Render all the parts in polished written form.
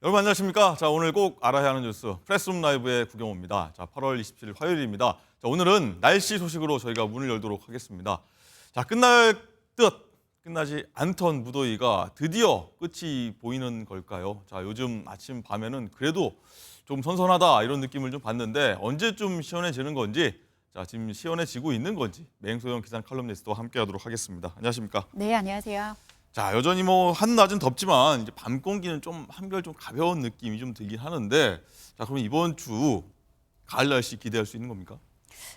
여러분 안녕하십니까? 자, 오늘 꼭 알아야 하는 뉴스 프레스룸 라이브의 구경호입니다. 자, 8월 27일 화요일입니다. 자, 오늘은 날씨 소식으로 저희가 문을 열도록 하겠습니다. 자, 끝날 듯 끝나지 않던 무더위가 드디어 끝이 보이는 걸까요? 자, 요즘 아침 밤에는 그래도 좀 선선하다 이런 느낌을 좀 받는데 언제쯤 시원해지는 건지, 자, 지금 시원해지고 있는 건지 맹소영 기상 칼럼니스트와 함께하도록 하겠습니다. 안녕하십니까? 네, 안녕하세요. 자, 여전히 한낮은 덥지만 이제 밤 공기는 좀 한결 좀 가벼운 느낌이 좀 들긴 하는데, 자, 그럼 이번 주 가을 날씨 기대할 수 있는 겁니까?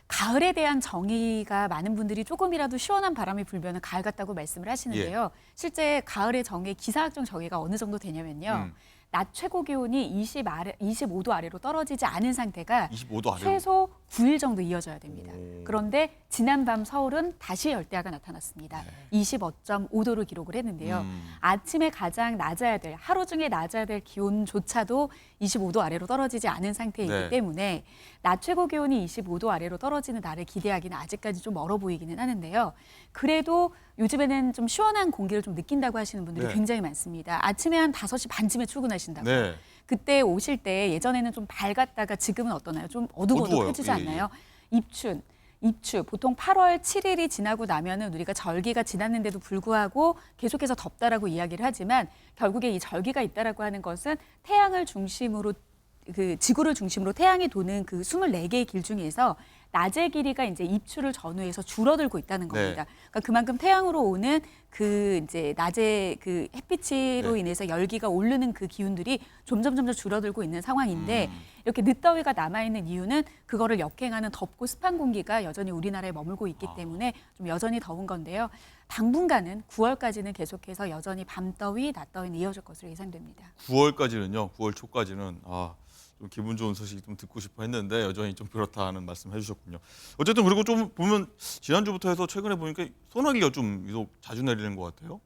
가을에 대한 정의가 많은 분들이 조금이라도 시원한 바람이 불면 가을 같다고 말씀을 하시는데요. 실제 가을의 정의, 기상학적 정의가 어느 정도 되냐면요. 낮 최고 기온이 25도 아래로 떨어지지 않은 상태가 25도 아래로. 최소 9일 정도 이어져야 됩니다. 오. 그런데 지난밤 서울은 다시 열대야가 나타났습니다. 25.5도를 기록을 했는데요. 아침에 가장 낮아야 될, 하루 중에 낮아야 될 기온조차도 25도 아래로 떨어지지 않은 상태이기 네. 때문에 낮 최고 기온이 25도 아래로 떨어지는 날을 기대하기는 아직까지 좀 멀어 보이기는 하는데요. 그래도 요즘에는 좀 시원한 공기를 좀 느낀다고 하시는 분들이 네. 굉장히 많습니다. 아침에 한 5시 반쯤에 출근하신다고. 네. 그때 오실 때 예전에는 좀 밝았다가 지금은 어떠나요? 좀 어둑어둑해지지 어두워요. 예, 않나요? 입추. 보통 8월 7일이 지나고 나면은 우리가 절기가 지났는데도 불구하고 계속해서 덥다라고 이야기를 하지만 결국에 이 절기가 있다라고 하는 것은 태양을 중심으로 지구를 중심으로 태양이 도는 그 24개의 길 중에서 낮의 길이가 이제 입추를 전후해서 줄어들고 있다는 겁니다. 그러니까 그만큼 태양으로 오는 그 이제 낮의 그 햇빛으로 인해서 열기가 오르는 그 기운들이 점점 줄어들고 있는 상황인데 이렇게 늦더위가 남아있는 이유는 그거를 역행하는 덥고 습한 공기가 여전히 우리나라에 머물고 있기 때문에 좀 여전히 더운 건데요. 당분간은 9월까지는 계속해서 여전히 밤더위, 낮더위는 이어질 것으로 예상됩니다. 9월까지는요. 9월 초까지는 좀 기분 좋은 소식 좀 듣고 싶어 했는데 여전히 좀 그렇다는 말씀 해주셨군요. 어쨌든 그리고 좀 보면 지난주부터 해서 최근에 보니까 소나기가 좀 유독 자주 내리는 것 같아요.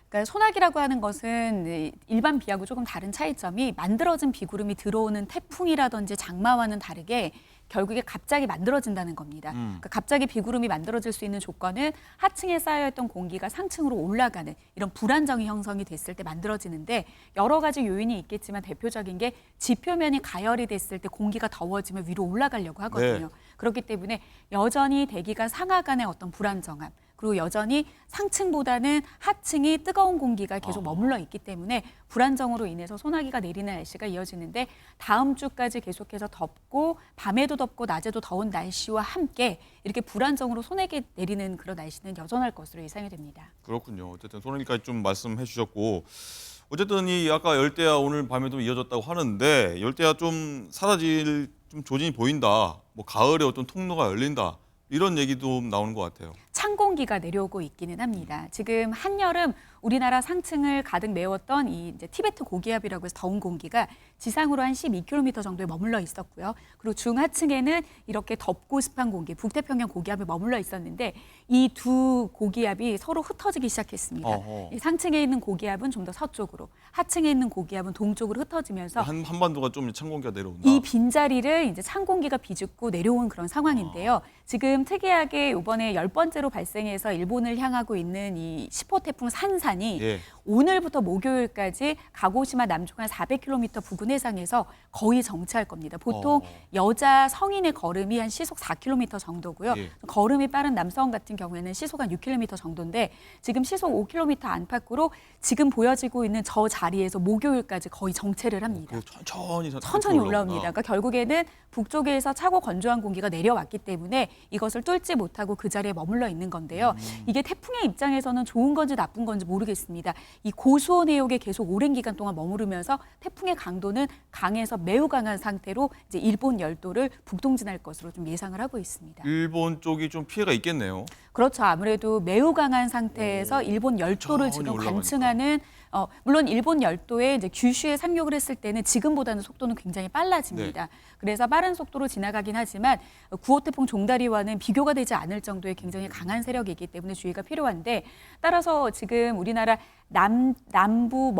그러니까 소나기라고 하는 것은 일반 비하고 조금 다른 차이점이 만들어진 비구름이 들어오는 태풍이라든지 장마와는 다르게 결국에 갑자기 만들어진다는 겁니다. 그러니까 갑자기 비구름이 만들어질 수 있는 조건은 하층에 쌓여있던 공기가 상층으로 올라가는 이런 불안정이 형성이 됐을 때 만들어지는데 여러 가지 요인이 있겠지만 대표적인 게 지표면이 가열이 됐을 때 공기가 더워지면 위로 올라가려고 하거든요. 네. 그렇기 때문에 여전히 대기가 상하간의 어떤 불안정함 그리고 여전히 상층보다는 하층이 뜨거운 공기가 계속 머물러 있기 때문에 불안정으로 인해서 소나기가 내리는 날씨가 이어지는데 다음 주까지 계속해서 덥고 밤에도 덥고 낮에도 더운 날씨와 함께 이렇게 불안정으로 소나기 내리는 그런 날씨는 여전할 것으로 예상이 됩니다. 그렇군요. 어쨌든 소나기까지 좀 말씀해 주셨고, 어쨌든 이 아까 열대야 오늘 밤에도 이어졌다고 하는데 열대야 좀 사라질 좀 조짐이 보인다. 뭐 가을에 어떤 통로가 열린다. 이런 얘기도 나오는 것 같아요. 찬 공기가 내려오고 있기는 합니다. 지금 한여름 우리나라 상층을 가득 메웠던 이 이제 티베트 고기압이라고 해서 더운 공기가 지상으로 한 12km 정도에 머물러 있었고요. 그리고 중하층에는 이렇게 덥고 습한 공기, 북태평양 고기압이 머물러 있었는데 이 두 고기압이 서로 흩어지기 시작했습니다. 이 상층에 있는 고기압은 좀 더 서쪽으로, 하층에 있는 고기압은 동쪽으로 흩어지면서 한반도가 좀 찬 공기가 내려온다. 이 빈자리를 이제 찬 공기가 비집고 내려온 그런 상황인데요. 지금 특이하게 이번에 10번째로 발생해서 일본을 향하고 있는 이 10호 태풍 산산이 오늘부터 목요일까지 가고시마 남쪽 한 400km 부근 해상에서 거의 정체할 겁니다. 보통 여자 성인의 걸음이 한 시속 4km 정도고요. 걸음이 빠른 남성 같은 경우에는 시속 한 6km 정도인데 지금 시속 5km 안팎으로 지금 보여지고 있는 저 자리에서 목요일까지 거의 정체를 합니다. 천천히 올라옵니다. 그러니까 결국에는 북쪽에서 차고 건조한 공기가 내려왔기 때문에 이것을 뚫지 못하고 그 자리에 머물러 있는 건데요. 이게 태풍의 입장에서는 좋은 건지 나쁜 건지 모르겠습니다. 이 고수온 해역에 계속 오랜 기간 동안 머무르면서 태풍의 강도는 강해서 매우 강한 상태로 이제 일본 열도를 북동진할 것으로 좀 예상을 하고 있습니다. 일본 쪽이 좀 피해가 있겠네요. 그렇죠. 아무래도 매우 강한 상태에서 일본 열도를 지금 관측하는 물론 일본 열도에 이제 규슈에 상륙을 했을 때는 지금보다는 속도는 굉장히 빨라집니다. 그래서 빠른 속도로 지나가긴 하지만 9호 태풍 종다리와는 비교가 되지 않을 정도의 굉장히 강한 세력이기 때문에 주의가 필요한데 따라서 지금 우리나라 남부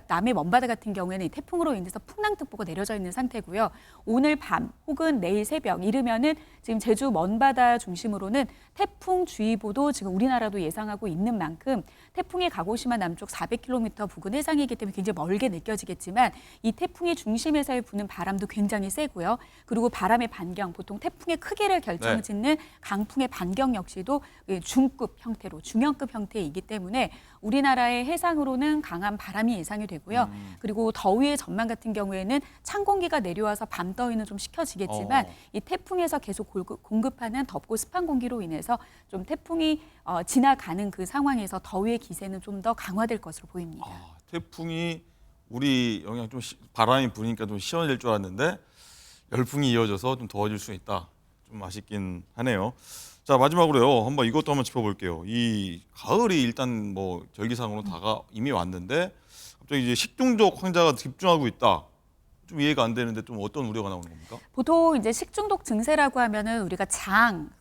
남해 먼바다 같은 경우에는 이 태풍으로 인해서 풍랑특보가 내려져 있는 상태고요. 오늘 밤 혹은 내일 새벽 이르면은 지금 제주 먼바다 중심으로는 태풍주의보도 지금 우리나라도 예상하고 있는 만큼 태풍이 가고시마 남쪽 400km 부근 해상이기 때문에 굉장히 멀게 느껴지겠지만 이 태풍의 중심에서의 부는 바람도 굉장히 세고요. 그리고 바람의 반경, 보통 태풍의 크기를 결정짓는 강풍의 반경 역시도 중급 형태로 중형급 형태이기 때문에 우리나라의 해상으로는 강한 바람이 예상이 되고요. 그리고 더위의 전망 같은 경우에는 찬 공기가 내려와서 밤 더위는 좀 식혀지겠지만 이 태풍에서 계속 공급하는 덥고 습한 공기로 인해서 좀 태풍이 지나가는 그 상황에서 더위의 기세는 좀 더 강화될 것으로 보입니다. 태풍이 우리 영향 좀 바람이 부니까 좀 시원해질 줄 알았는데 열풍이 이어져서 좀 더워질 수 있다. 좀 아쉽긴 하네요. 자, 마지막으로요. 한번 이것도 한번 짚어볼게요. 이 가을이 일단 뭐 절기상으로 다가 이미 왔는데 갑자기 이제 식중독 환자가 집중하고 있다. 좀 이해가 안 되는데 좀 어떤 우려가 나오는 겁니까? 보통 이제 식중독 증세라고 하면은 우리가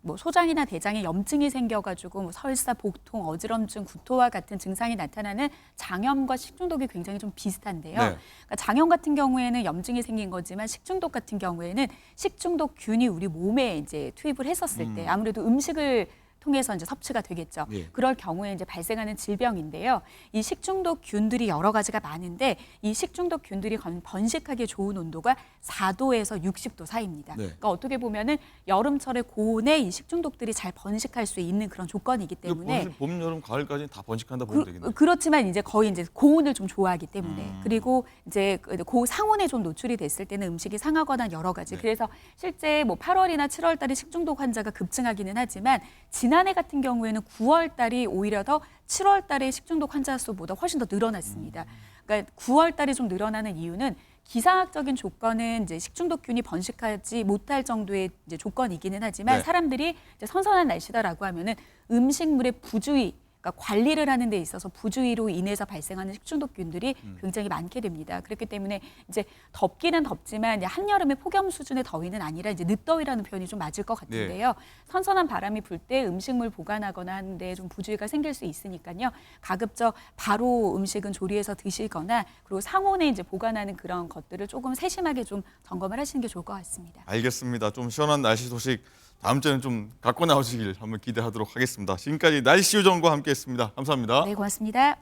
뭐 소장이나 대장에 염증이 생겨가지고 뭐 설사, 복통, 어지럼증, 구토와 같은 증상이 나타나는 장염과 식중독이 굉장히 좀 비슷한데요. 그러니까 장염 같은 경우에는 염증이 생긴 거지만 식중독 같은 경우에는 식중독균이 우리 몸에 이제 투입을 했었을 때 아무래도 음식을 통해서 이제 섭취가 되겠죠. 그럴 경우에 이제 발생하는 질병인데요. 이 식중독균들이 여러 가지가 많은데 이 식중독균들이 번식하기 좋은 온도가 4도에서 60도 사이입니다. 그러니까 어떻게 보면은 여름철에 고온에 이 식중독들이 잘 번식할 수 있는 그런 조건이기 때문에 봄, 여름, 가을까지는 다 번식한다 보면 되겠네요. 그렇지만 이제 거의 이제 고온을 좀 좋아하기 때문에 그리고 이제 고상온에 좀 노출이 됐을 때는 음식이 상하거나 여러 가지. 그래서 실제 뭐 8월이나 7월 달에 식중독 환자가 급증하기는 하지만 지난해 같은 경우에는 9월 달이 오히려 더 7월 달의 식중독 환자 수보다 훨씬 더 늘어났습니다. 그러니까 9월 달에 좀 늘어나는 이유는 기상학적인 조건은 이제 식중독균이 번식하지 못할 정도의 이제 조건이기는 하지만 사람들이 이제 선선한 날씨다라고 하면은 음식물의 부주의, 그러니까 관리를 하는 데 있어서 부주의로 인해서 발생하는 식중독균들이 굉장히 많게 됩니다. 그렇기 때문에 이제 덥기는 덥지만 이제 한여름의 폭염 수준의 더위는 아니라 이제 늦더위라는 표현이 좀 맞을 것 같은데요. 선선한 바람이 불 때 음식물 보관하거나 하는데 좀 부주의가 생길 수 있으니까요. 가급적 바로 음식은 조리해서 드시거나 그리고 상온에 이제 보관하는 그런 것들을 조금 세심하게 좀 점검을 하시는 게 좋을 것 같습니다. 알겠습니다. 좀 시원한 날씨 소식 다음 주에는 좀 갖고 나오시길 한번 기대하도록 하겠습니다. 지금까지 날씨 요정과 함께했습니다. 감사합니다. 네, 고맙습니다.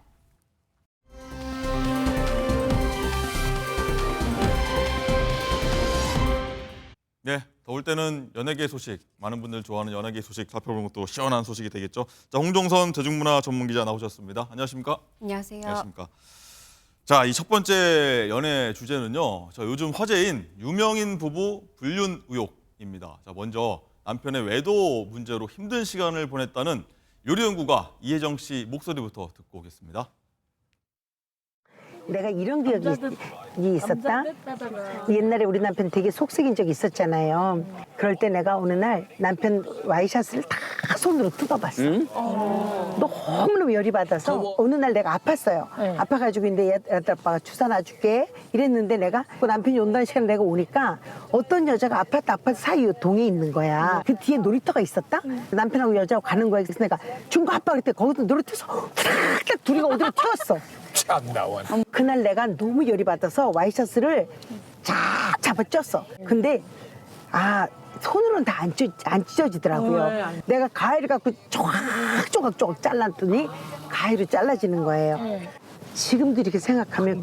네, 더울 때는 연예계 소식, 많은 분들 좋아하는 연예계 소식 살펴보는 것도 시원한 소식이 되겠죠. 자, 홍종선 대중문화 전문기자 나오셨습니다. 안녕하십니까? 안녕하세요. 안녕하십니까? 자, 이 첫 번째 연예 주제는요. 자, 요즘 화제인 유명인 부부 불륜 의혹입니다. 자, 먼저 남편의 외도 문제로 힘든 시간을 보냈다는 요리연구가 이혜정 씨 목소리부터 듣고 오겠습니다. 내가 이런 기억이 있었다. 옛날에 우리 남편 되게 속썩인 적이 있었잖아요. 그럴 때 내가 어느 날 남편 와이셔츠를 다 손으로 뜯어봤어. 너무너무 열이 받아서 어느 날 내가 아팠어요. 아파가지고 근데 애들 아빠가 주사 놔줄게 이랬는데 내가 그 남편이 온다는 시간에 내가 오니까 어떤 여자가 아파트 사이 동에 있는 거야. 그 뒤에 놀이터가 있었다. 남편하고 여자하고 가는 거야. 그래서 내가 중고 아빠 그랬더니 거기서 놀이터에서 후닥닥 둘이가 어디로 튀었어. 그날 내가 너무 열이 받아서 와이셔츠를 쫙 잡아 쪘어. 근데 손으로는 다 안 찢어지더라고요. 내가 가위를 갖고 조각 잘랐더니 가위로 잘라지는 거예요. 지금도 이렇게 생각하면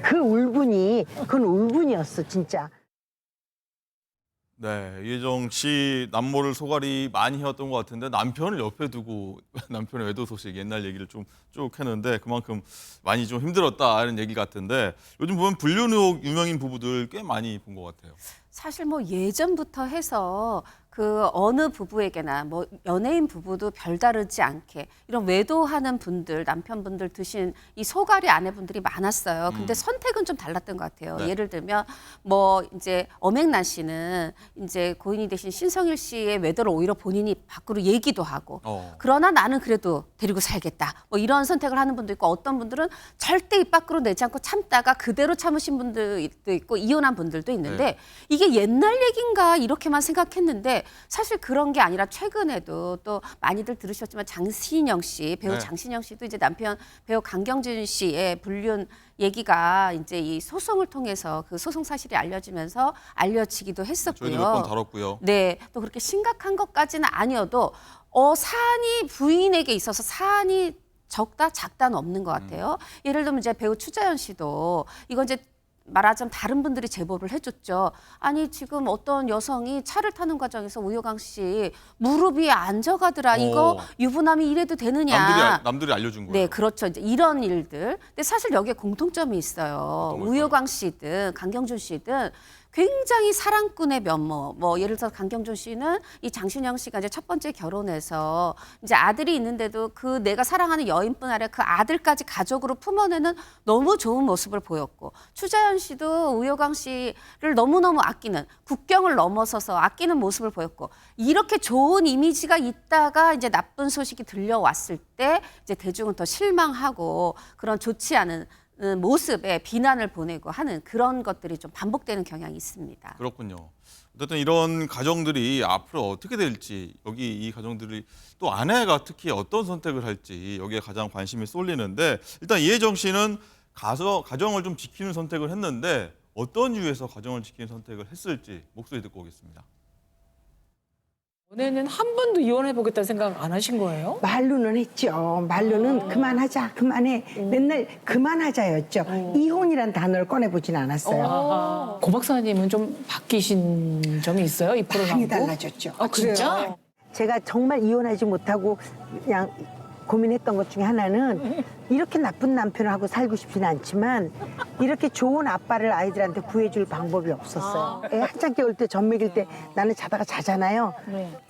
그건 울분이었어 진짜. 네, 이혜정 씨 남모를 소갈이 많이 해왔던 것 같은데 남편을 옆에 두고 남편의 외도 소식 옛날 얘기를 좀 쭉 했는데 그만큼 많이 좀 힘들었다 이런 얘기 같은데 요즘 보면 불륜 의혹 유명인 부부들 꽤 많이 본 것 같아요. 사실 뭐 예전부터 해서 그 어느 부부에게나 뭐 연예인 부부도 별다르지 않게 이런 외도하는 분들, 남편분들 드신 이 소갈이 아내분들이 많았어요. 근데 선택은 좀 달랐던 것 같아요. 네. 예를 들면 뭐 이제 엄앵란 씨는 이제 고인이 되신 신성일 씨의 외도를 오히려 본인이 밖으로 얘기도 하고 그러나 나는 그래도 데리고 살겠다. 뭐 이런 선택을 하는 분도 있고 어떤 분들은 절대 입 밖으로 내지 않고 참다가 그대로 참으신 분들도 있고 이혼한 분들도 있는데 이게 옛날 얘기인가 이렇게만 생각했는데 사실 그런 게 아니라 최근에도 또 많이들 들으셨지만 장신영 씨, 배우 네. 장신영 씨도 이제 남편 배우 강경준 씨의 불륜 얘기가 이제 이 소송을 통해서 그 소송 사실이 알려지면서 알려지기도 했었고요. 저희도 몇 번 다뤘고요. 네, 또 그렇게 심각한 것까지는 아니어도 사안이 부인에게 있어서 사안이 적다 작다는 없는 것 같아요. 예를 들면 이제 배우 추자연 씨도 이건 이제 말하자면 다른 분들이 제보를 해줬죠. 아니 지금 어떤 여성이 차를 타는 과정에서 우효광 씨 무릎 위에 앉아가더라. 이거 유부남이 이래도 되느냐. 남들이 알려준 거예요. 네, 그렇죠. 이제 이런 일들. 근데 사실 여기에 공통점이 있어요. 어떤 걸까요? 우효광 씨든 강경준 씨든 굉장히 사랑꾼의 면모. 뭐 예를 들어서 강경준 씨는 이 장신영 씨가 이제 첫 번째 결혼해서 이제 아들이 있는데도 그 내가 사랑하는 여인뿐 아니라 그 아들까지 가족으로 품어내는 너무 좋은 모습을 보였고, 추자연 씨도 우효광 씨를 너무너무 아끼는, 국경을 넘어서서 아끼는 모습을 보였고, 이렇게 좋은 이미지가 있다가 이제 나쁜 소식이 들려왔을 때 이제 대중은 더 실망하고 그런 좋지 않은 모습에 비난을 보내고 하는 그런 것들이 좀 반복되는 경향이 있습니다. 그렇군요. 어쨌든 이런 가정들이 앞으로 어떻게 될지, 여기 이 가정들이 또 아내가 특히 어떤 선택을 할지 여기에 가장 관심이 쏠리는데, 일단 이혜정 씨는 가정을 좀 지키는 선택을 했는데 어떤 이유에서 가정을 지키는 선택을 했을지 목소리 듣고 오겠습니다. 연애는 한 번도 이혼해보겠다는 생각 안 하신 거예요? 말로는 했죠. 말로는 그만하자, 그만해. 맨날 그만하자였죠. 이혼이란 단어를 꺼내보진 않았어요. 고 박사님은 좀 바뀌신 점이 있어요? 이 프로그램 많이 달라졌죠. 진짜? 제가 정말 이혼하지 못하고 그냥 고민했던 것 중에 하나는 이렇게 나쁜 남편을 하고 살고 싶지는 않지만 이렇게 좋은 아빠를 아이들한테 구해줄 방법이 없었어요. 애 한참 깨울 때 젖 먹일 때 나는 자다가 자잖아요.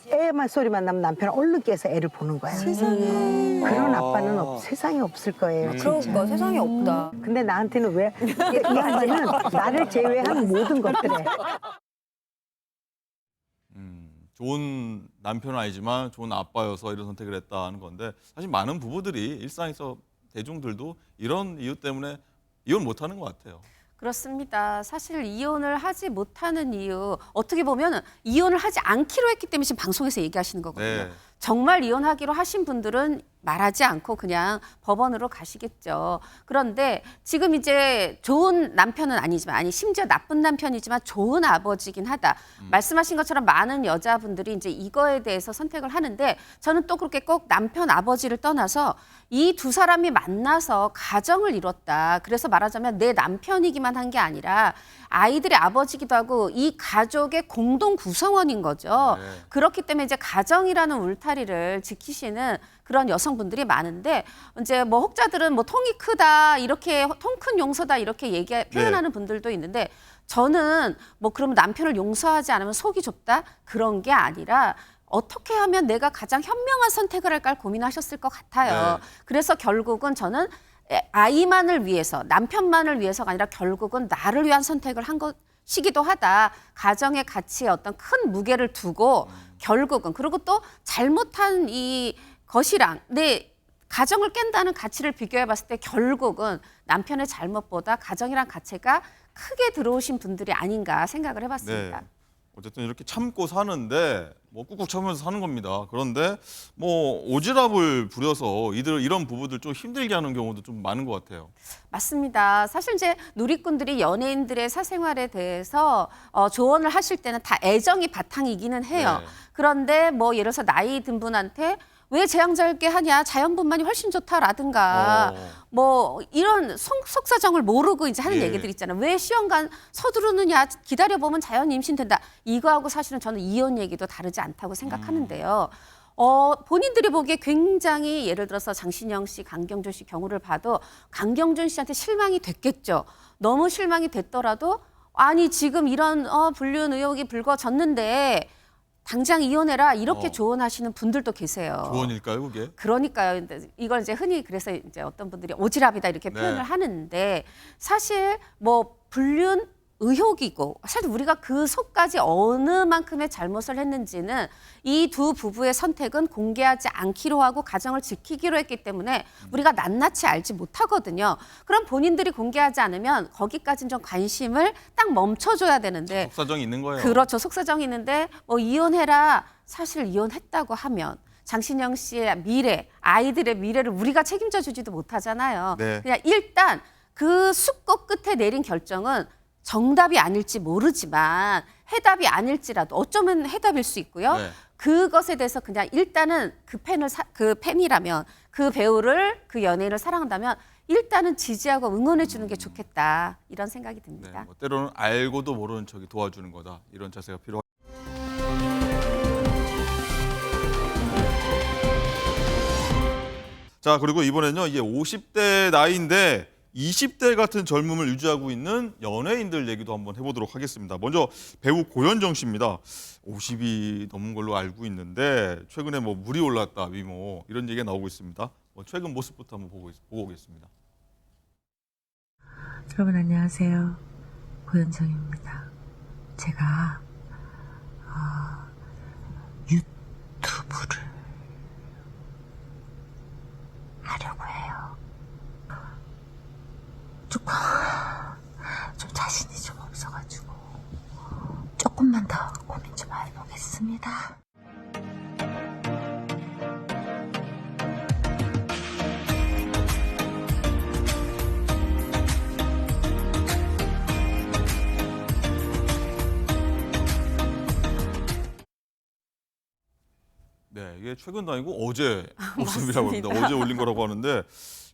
애만 소리만 나면 남편은 얼른 깨서 애를 보는 거야. 세상에. 그런 아빠는 세상에 없을 거예요. 그러니까 세상에 없다. 근데 나한테는 왜 이 양반은 나를 제외한 모든 것들에 좋은 남편은 아니지만 좋은 아빠여서 이런 선택을 했다는 건데, 사실 많은 부부들이 일상에서 대중들도 이런 이유 때문에 이혼 못하는 것 같아요. 그렇습니다. 사실 이혼을 하지 못하는 이유, 어떻게 보면 이혼을 하지 않기로 했기 때문에 지금 방송에서 얘기하시는 거거든요. 네. 정말 이혼하기로 하신 분들은 말하지 않고 그냥 법원으로 가시겠죠. 그런데 지금 이제 좋은 남편은 아니지만, 아니 심지어 나쁜 남편이지만 좋은 아버지긴 하다. 말씀하신 것처럼 많은 여자분들이 이제 이거에 대해서 선택을 하는데, 저는 또 그렇게 꼭 남편 아버지를 떠나서 이 두 사람이 만나서 가정을 이뤘다. 그래서 말하자면 내 남편이기만 한 게 아니라 아이들의 아버지기도 하고 이 가족의 공동 구성원인 거죠. 네. 그렇기 때문에 이제 가정이라는 울타리를 지키시는 그런 여성분들이 많은데, 이제 뭐 혹자들은 뭐 통이 크다, 이렇게 통 큰 용서다 이렇게 표현하는 분들도 있는데, 저는 뭐 그러면 남편을 용서하지 않으면 속이 좁다, 그런 게 아니라 어떻게 하면 내가 가장 현명한 선택을 할까 고민하셨을 것 같아요. 네. 그래서 결국은 저는 아이만을 위해서, 남편만을 위해서가 아니라 결국은 나를 위한 선택을 한 것이기도 하다. 가정의 가치에 어떤 큰 무게를 두고 결국은, 그리고 또 잘못한 이 것이랑 내 가정을 깬다는 가치를 비교해 봤을 때 결국은 남편의 잘못보다 가정이란 가치가 크게 들어오신 분들이 아닌가 생각을 해봤습니다. 네. 어쨌든 이렇게 참고 사는데 뭐 꾹꾹 참으면서 사는 겁니다. 그런데 뭐 오지랖을 부려서 이런 부부들 좀 힘들게 하는 경우도 좀 많은 것 같아요. 맞습니다. 사실 이제 누리꾼들이 연예인들의 사생활에 대해서 조언을 하실 때는 다 애정이 바탕이기는 해요. 네. 그런데 뭐 예를 들어서 나이 든 분한테 왜 재앙절개 하냐, 자연분만이 훨씬 좋다라든가 뭐 이런 속사정을 모르고 이제 하는 예. 얘기들 있잖아요. 왜 시험관 서두르느냐, 기다려보면 자연 임신된다. 이거하고 사실은 저는 이혼 얘기도 다르지 않다고 생각하는데요. 본인들이 보기에 굉장히 예를 들어서 장신영 씨, 강경준 씨 경우를 봐도 강경준 씨한테 실망이 됐겠죠. 너무 실망이 됐더라도 아니 지금 이런 불륜 의혹이 불거졌는데 당장 이혼해라 이렇게 조언하시는 분들도 계세요. 조언일까요, 그게? 그러니까요. 근데 이걸 이제 흔히 그래서 이제 어떤 분들이 오지랖이다 이렇게 네. 표현을 하는데, 사실 뭐 불륜 의혹이고 사실 우리가 그 속까지 어느 만큼의 잘못을 했는지는 이 두 부부의 선택은 공개하지 않기로 하고 가정을 지키기로 했기 때문에 우리가 낱낱이 알지 못하거든요. 그럼 본인들이 공개하지 않으면 거기까지는 좀 관심을 딱 멈춰줘야 되는데 속사정이 있는 거예요. 그렇죠. 속사정이 있는데 뭐 이혼해라. 사실 이혼했다고 하면 장신영 씨의 미래, 아이들의 미래를 우리가 책임져 주지도 못하잖아요. 네. 그냥 일단 그 숙고 끝에 내린 결정은 정답이 아닐지 모르지만 해답이 아닐지라도 어쩌면 해답일 수 있고요. 네. 그것에 대해서 그냥 일단은 그 팬이라면 그 배우를 그 연예인을 사랑한다면 일단은 지지하고 응원해 주는 게 좋겠다 이런 생각이 네, 듭니다. 뭐 때로는 알고도 모르는 척이 도와주는 거다. 이런 자세가 필요하다. 자, 그리고 이번에는요. 이게 50대 나이인데 20대 같은 젊음을 유지하고 있는 연예인들 얘기도 한번 해보도록 하겠습니다. 먼저 배우 고현정 씨입니다. 50이 넘은 걸로 알고 있는데 최근에 뭐 물이 올랐다 위모 이런 얘기가 나오고 있습니다. 뭐 최근 모습부터 한번 보고 오겠습니다. 여러분 안녕하세요. 고현정입니다. 제가 유튜브를 하려고 해요. 조금 좀 자신이 좀 없어가지고 조금만 더 고민 좀 해보겠습니다. 네, 이게 최근도 아니고 어제 모습이라고 합니다. 어제 올린 거라고 하는데,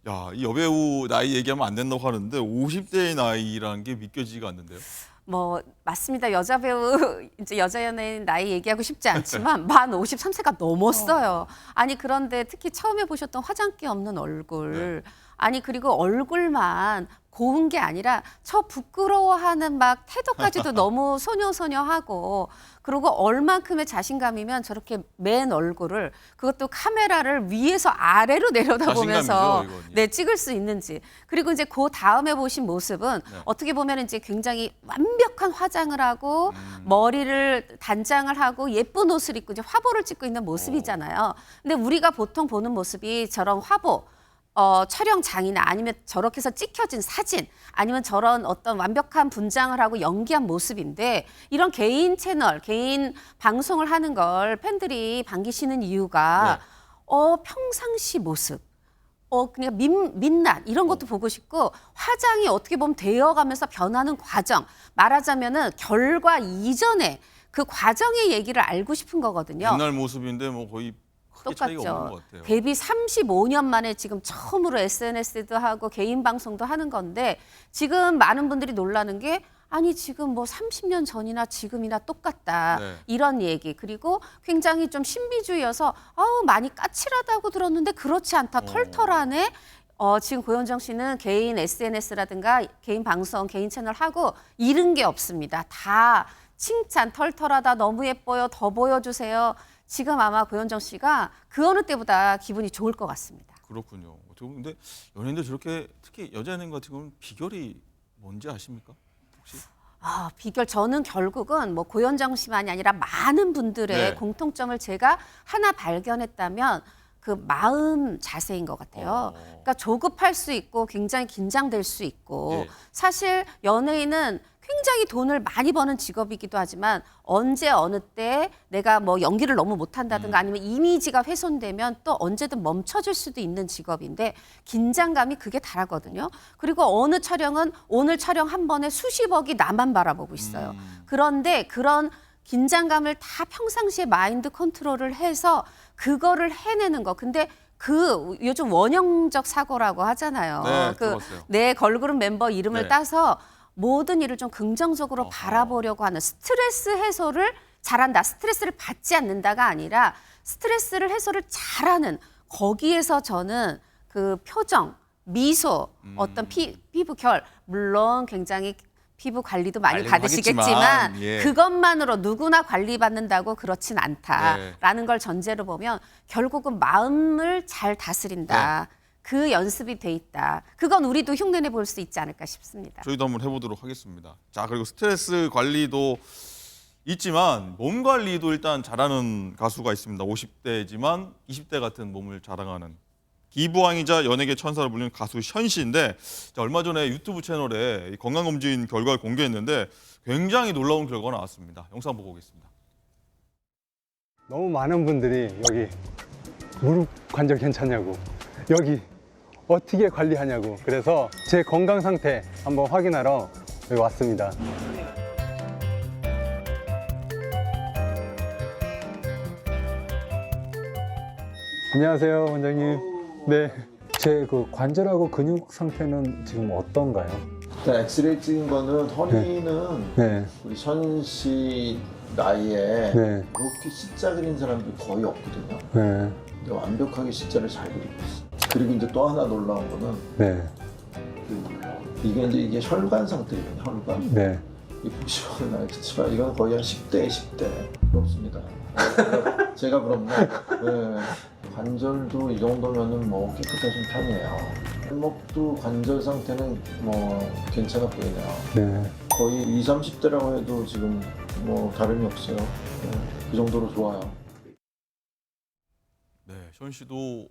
야, 이 여배우 나이 얘기하면 안 된다고 하는데 50대의 나이라는 게 믿겨지지가 않는데요. 뭐 맞습니다. 여자 배우 이제 여자 연예인 나이 얘기하고 싶지 않지만 만 53세가 넘었어요. 아니 그런데 특히 처음에 보셨던 화장기 없는 얼굴 아니 그리고 얼굴만 고운 게 아니라 저 부끄러워하는 막 태도까지도 너무 소녀소녀하고 그리고 얼만큼의 자신감이면 저렇게 맨 얼굴을 그것도 카메라를 위에서 아래로 내려다보면서 자신감이죠, 이건. 네, 찍을 수 있는지. 그리고 이제 그 다음에 보신 모습은 어떻게 보면 이제 굉장히 완벽한 화장을 하고 머리를 단장을 하고 예쁜 옷을 입고 이제 화보를 찍고 있는 모습이잖아요. 근데 우리가 보통 보는 모습이 저런 화보 촬영장이나 아니면 저렇게 해서 찍혀진 사진 아니면 저런 어떤 완벽한 분장을 하고 연기한 모습인데 이런 개인 채널, 개인 방송을 하는 걸 팬들이 반기시는 이유가 평상시 모습, 그냥 민낯 이런 것도 보고 싶고 화장이 어떻게 보면 되어가면서 변하는 과정 말하자면은 결과 이전에 그 과정의 얘기를 알고 싶은 거거든요. 옛날 모습인데 뭐 거의 크게 차이가 없는 것 똑같죠. 같아요. 데뷔 35년 만에 지금 처음으로 SNS도 하고 개인 방송도 하는 건데 지금 많은 분들이 놀라는 게 아니 지금 뭐 30년 전이나 지금이나 똑같다 네. 이런 얘기 그리고 굉장히 좀 신비주의여서 많이 까칠하다고 들었는데 그렇지 않다 털털하네. 지금 고현정 씨는 개인 SNS라든가 개인 방송, 개인 채널 하고 잃은 게 없습니다. 다 칭찬, 털털하다, 너무 예뻐요, 더 보여주세요. 지금 아마 고현정 씨가 그 어느 때보다 기분이 좋을 것 같습니다. 그렇군요. 근데 연예인들 저렇게 특히 여자 연예인 같은 경우는 비결이 뭔지 아십니까? 혹시? 비결 저는 결국은 뭐 고현정 씨만이 아니라 많은 분들의 공통점을 제가 하나 발견했다면 그 마음 자세인 것 같아요. 그러니까 조급할 수 있고 굉장히 긴장될 수 있고 사실 연예인은 굉장히 돈을 많이 버는 직업이기도 하지만 언제 어느 때 내가 뭐 연기를 너무 못한다든가 아니면 이미지가 훼손되면 또 언제든 멈춰질 수도 있는 직업인데 긴장감이 그게 다르거든요. 그리고 어느 촬영은 오늘 촬영 한 번에 수십억이 나만 바라보고 있어요. 그런데 그런 긴장감을 다 평상시에 마인드 컨트롤을 해서 그거를 해내는 거. 근데 그 요즘 원형적 사고라고 하잖아요. 네, 그 들어봤어요. 내 걸그룹 멤버 이름을 따서 모든 일을 좀 긍정적으로 바라보려고 하는 스트레스 해소를 잘한다. 스트레스를 받지 않는다가 아니라 스트레스를 해소를 잘하는 거기에서 저는 그 표정, 미소, 어떤 피부 결 물론 굉장히 피부 관리도 많이 받으시겠지만 하겠지만, 그것만으로 누구나 관리받는다고 그렇진 않다라는 걸 전제로 보면 결국은 마음을 잘 다스린다. 그 연습이 돼 있다. 그건 우리도 흉내내 볼 수 있지 않을까 싶습니다. 저희도 한번 해보도록 하겠습니다. 자, 그리고 스트레스 관리도 있지만 몸 관리도 일단 잘하는 가수가 있습니다. 50대지만 20대 같은 몸을 자랑하는 기부왕이자 연예계 천사로 불리는 가수 현 씨인데, 자, 얼마 전에 유튜브 채널에 이 건강검진 결과를 공개했는데 굉장히 놀라운 결과가 나왔습니다. 영상 보고 오겠습니다. 너무 많은 분들이 여기 무릎 관절 괜찮냐고, 여기 어떻게 관리하냐고, 그래서 제 건강 상태 한번 확인하러 여기 왔습니다. 안녕하세요, 원장님. 네, 제 그 관절하고 근육 상태는 지금 어떤가요? 일단 엑스레이 찍은 거는 허리는 네, 우리 현 씨 나이에 네, 이렇게 C자 그린 사람들이 거의 없거든요. 네, 근데 완벽하게 C자를 잘 그리고 있어. 그리고 이제 또 하나 놀라운 거는 네, 이게 혈관 상태거든요. 혈관. 네. 이 보시면 알겠지만 이건 거의 한 10대에 10대. 부럽습니다. 제가 부럽네. 네. 관절도 이 정도면은 뭐 깨끗하신 편이에요. 팔목도 관절 상태는 뭐 괜찮아 보이네요. 네. 거의 20, 30대라고 해도 지금 뭐 다름이 없어요. 네, 그 정도로 좋아요. 네, 현 씨도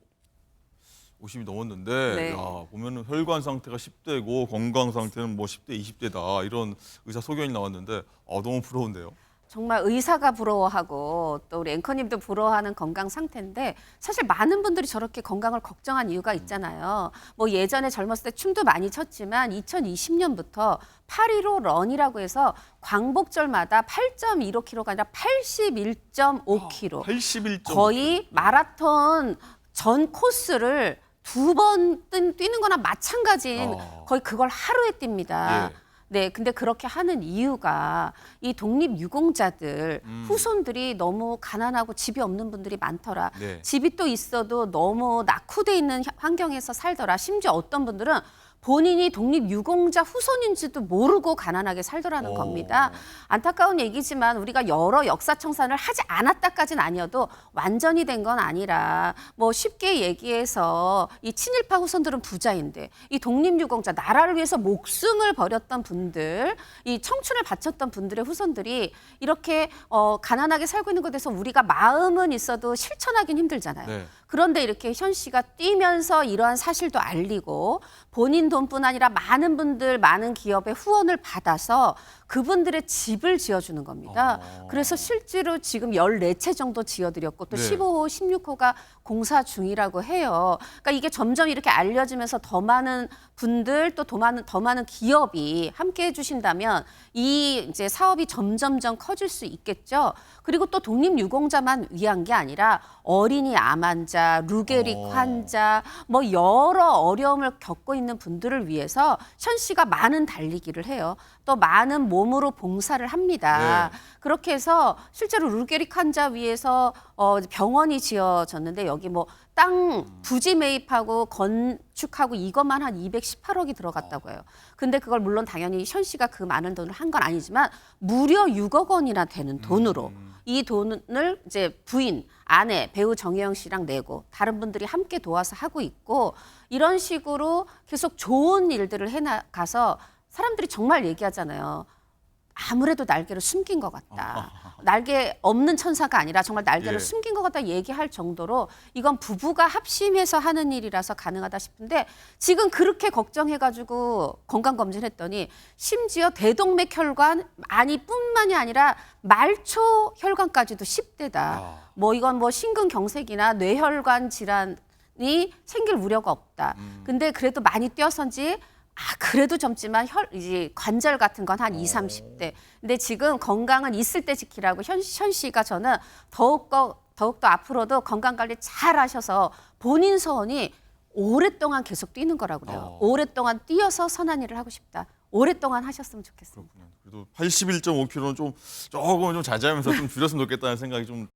50이 넘었는데 네. 야, 보면은 혈관 상태가 10대고 건강 상태는 뭐 10대, 20대다 이런 의사 소견이 나왔는데 너무 부러운데요. 정말 의사가 부러워하고 또 우리 앵커님도 부러워하는 건강 상태인데, 사실 많은 분들이 저렇게 건강을 걱정한 이유가 있잖아요. 뭐 예전에 젊었을 때 춤도 많이 췄지만 2020년부터 8.15 런이라고 해서 광복절마다 8.15km가 아니라 81.5km. 81. 거의 마라톤 전 코스를 2번 뛰는 거나 마찬가지인 거의 그걸 하루에 뜁니다. 예. 네, 근데 그렇게 하는 이유가 이 독립유공자들 후손들이 너무 가난하고 집이 없는 분들이 많더라. 네. 집이 또 있어도 너무 낙후돼 있는 환경에서 살더라. 심지어 어떤 분들은 본인이 독립유공자 후손인지도 모르고 가난하게 살더라는 겁니다. 안타까운 얘기지만 우리가 여러 역사청산을 하지 않았다까지는 아니어도 완전히 된 건 아니라, 뭐 쉽게 얘기해서 이 친일파 후손들은 부자인데 이 독립유공자, 나라를 위해서 목숨을 버렸던 분들, 이 청춘을 바쳤던 분들의 후손들이 이렇게 가난하게 살고 있는 것에 대해서 우리가 마음은 있어도 실천하기는 힘들잖아요. 네. 그런데 이렇게 현 씨가 뛰면서 이러한 사실도 알리고 본인 돈뿐 아니라 많은 분들, 많은 기업의 후원을 받아서 그분들의 집을 지어주는 겁니다. 그래서 실제로 지금 14채 정도 지어드렸고 또 네. 15호, 16호가 공사 중이라고 해요. 그러니까 이게 점점 이렇게 알려지면서 더 많은 분들 또 더 많은 기업이 함께 해주신다면 이 이제 사업이 점점점 커질 수 있겠죠. 그리고 또 독립유공자만 위한 게 아니라 어린이 암 환자, 루게릭 환자, 뭐 여러 어려움을 겪고 있는 분들을 위해서 현 씨가 많은 달리기를 해요. 또 많은 몸으로 봉사를 합니다. 네. 그렇게 해서 실제로 루게릭 환자 위해서 병원이 지어졌는데 여기 뭐 땅 부지 매입하고 건축하고 이것만 한 218억이 들어갔다고 해요. 근데 그걸 물론 당연히 현 씨가 그 많은 돈을 한 건 아니지만 무려 6억 원이나 되는 돈으로 이 돈을 이제 부인, 아내, 배우 정혜영 씨랑 내고 다른 분들이 함께 도와서 하고 있고, 이런 식으로 계속 좋은 일들을 해나가서 사람들이 정말 얘기하잖아요. 아무래도 날개를 숨긴 것 같다. 날개 없는 천사가 아니라 정말 날개를 예. 숨긴 것 같다 얘기할 정도로 이건 부부가 합심해서 하는 일이라서 가능하다 싶은데, 지금 그렇게 걱정해가지고 건강검진했더니 심지어 대동맥혈관 뿐만이 아니라 말초 혈관까지도 10대다. 뭐 이건 뭐 심근경색이나 뇌혈관 질환이 생길 우려가 없다. 근데 그래도 많이 뛰어선지 그래도 젊지만 이제 관절 같은 건 한 20, 30대. 근데 지금 건강은 있을 때 지키라고 현 씨가 저는 더욱더 앞으로도 건강관리 잘 하셔서 본인 소원이 오랫동안 계속 뛰는 거라고 그래요. 오랫동안 뛰어서 선한 일을 하고 싶다. 오랫동안 하셨으면 좋겠습니다. 그래도 81.5km는 조금 좀 자제하면서 좀 줄였으면 좋겠다는 생각이 좀.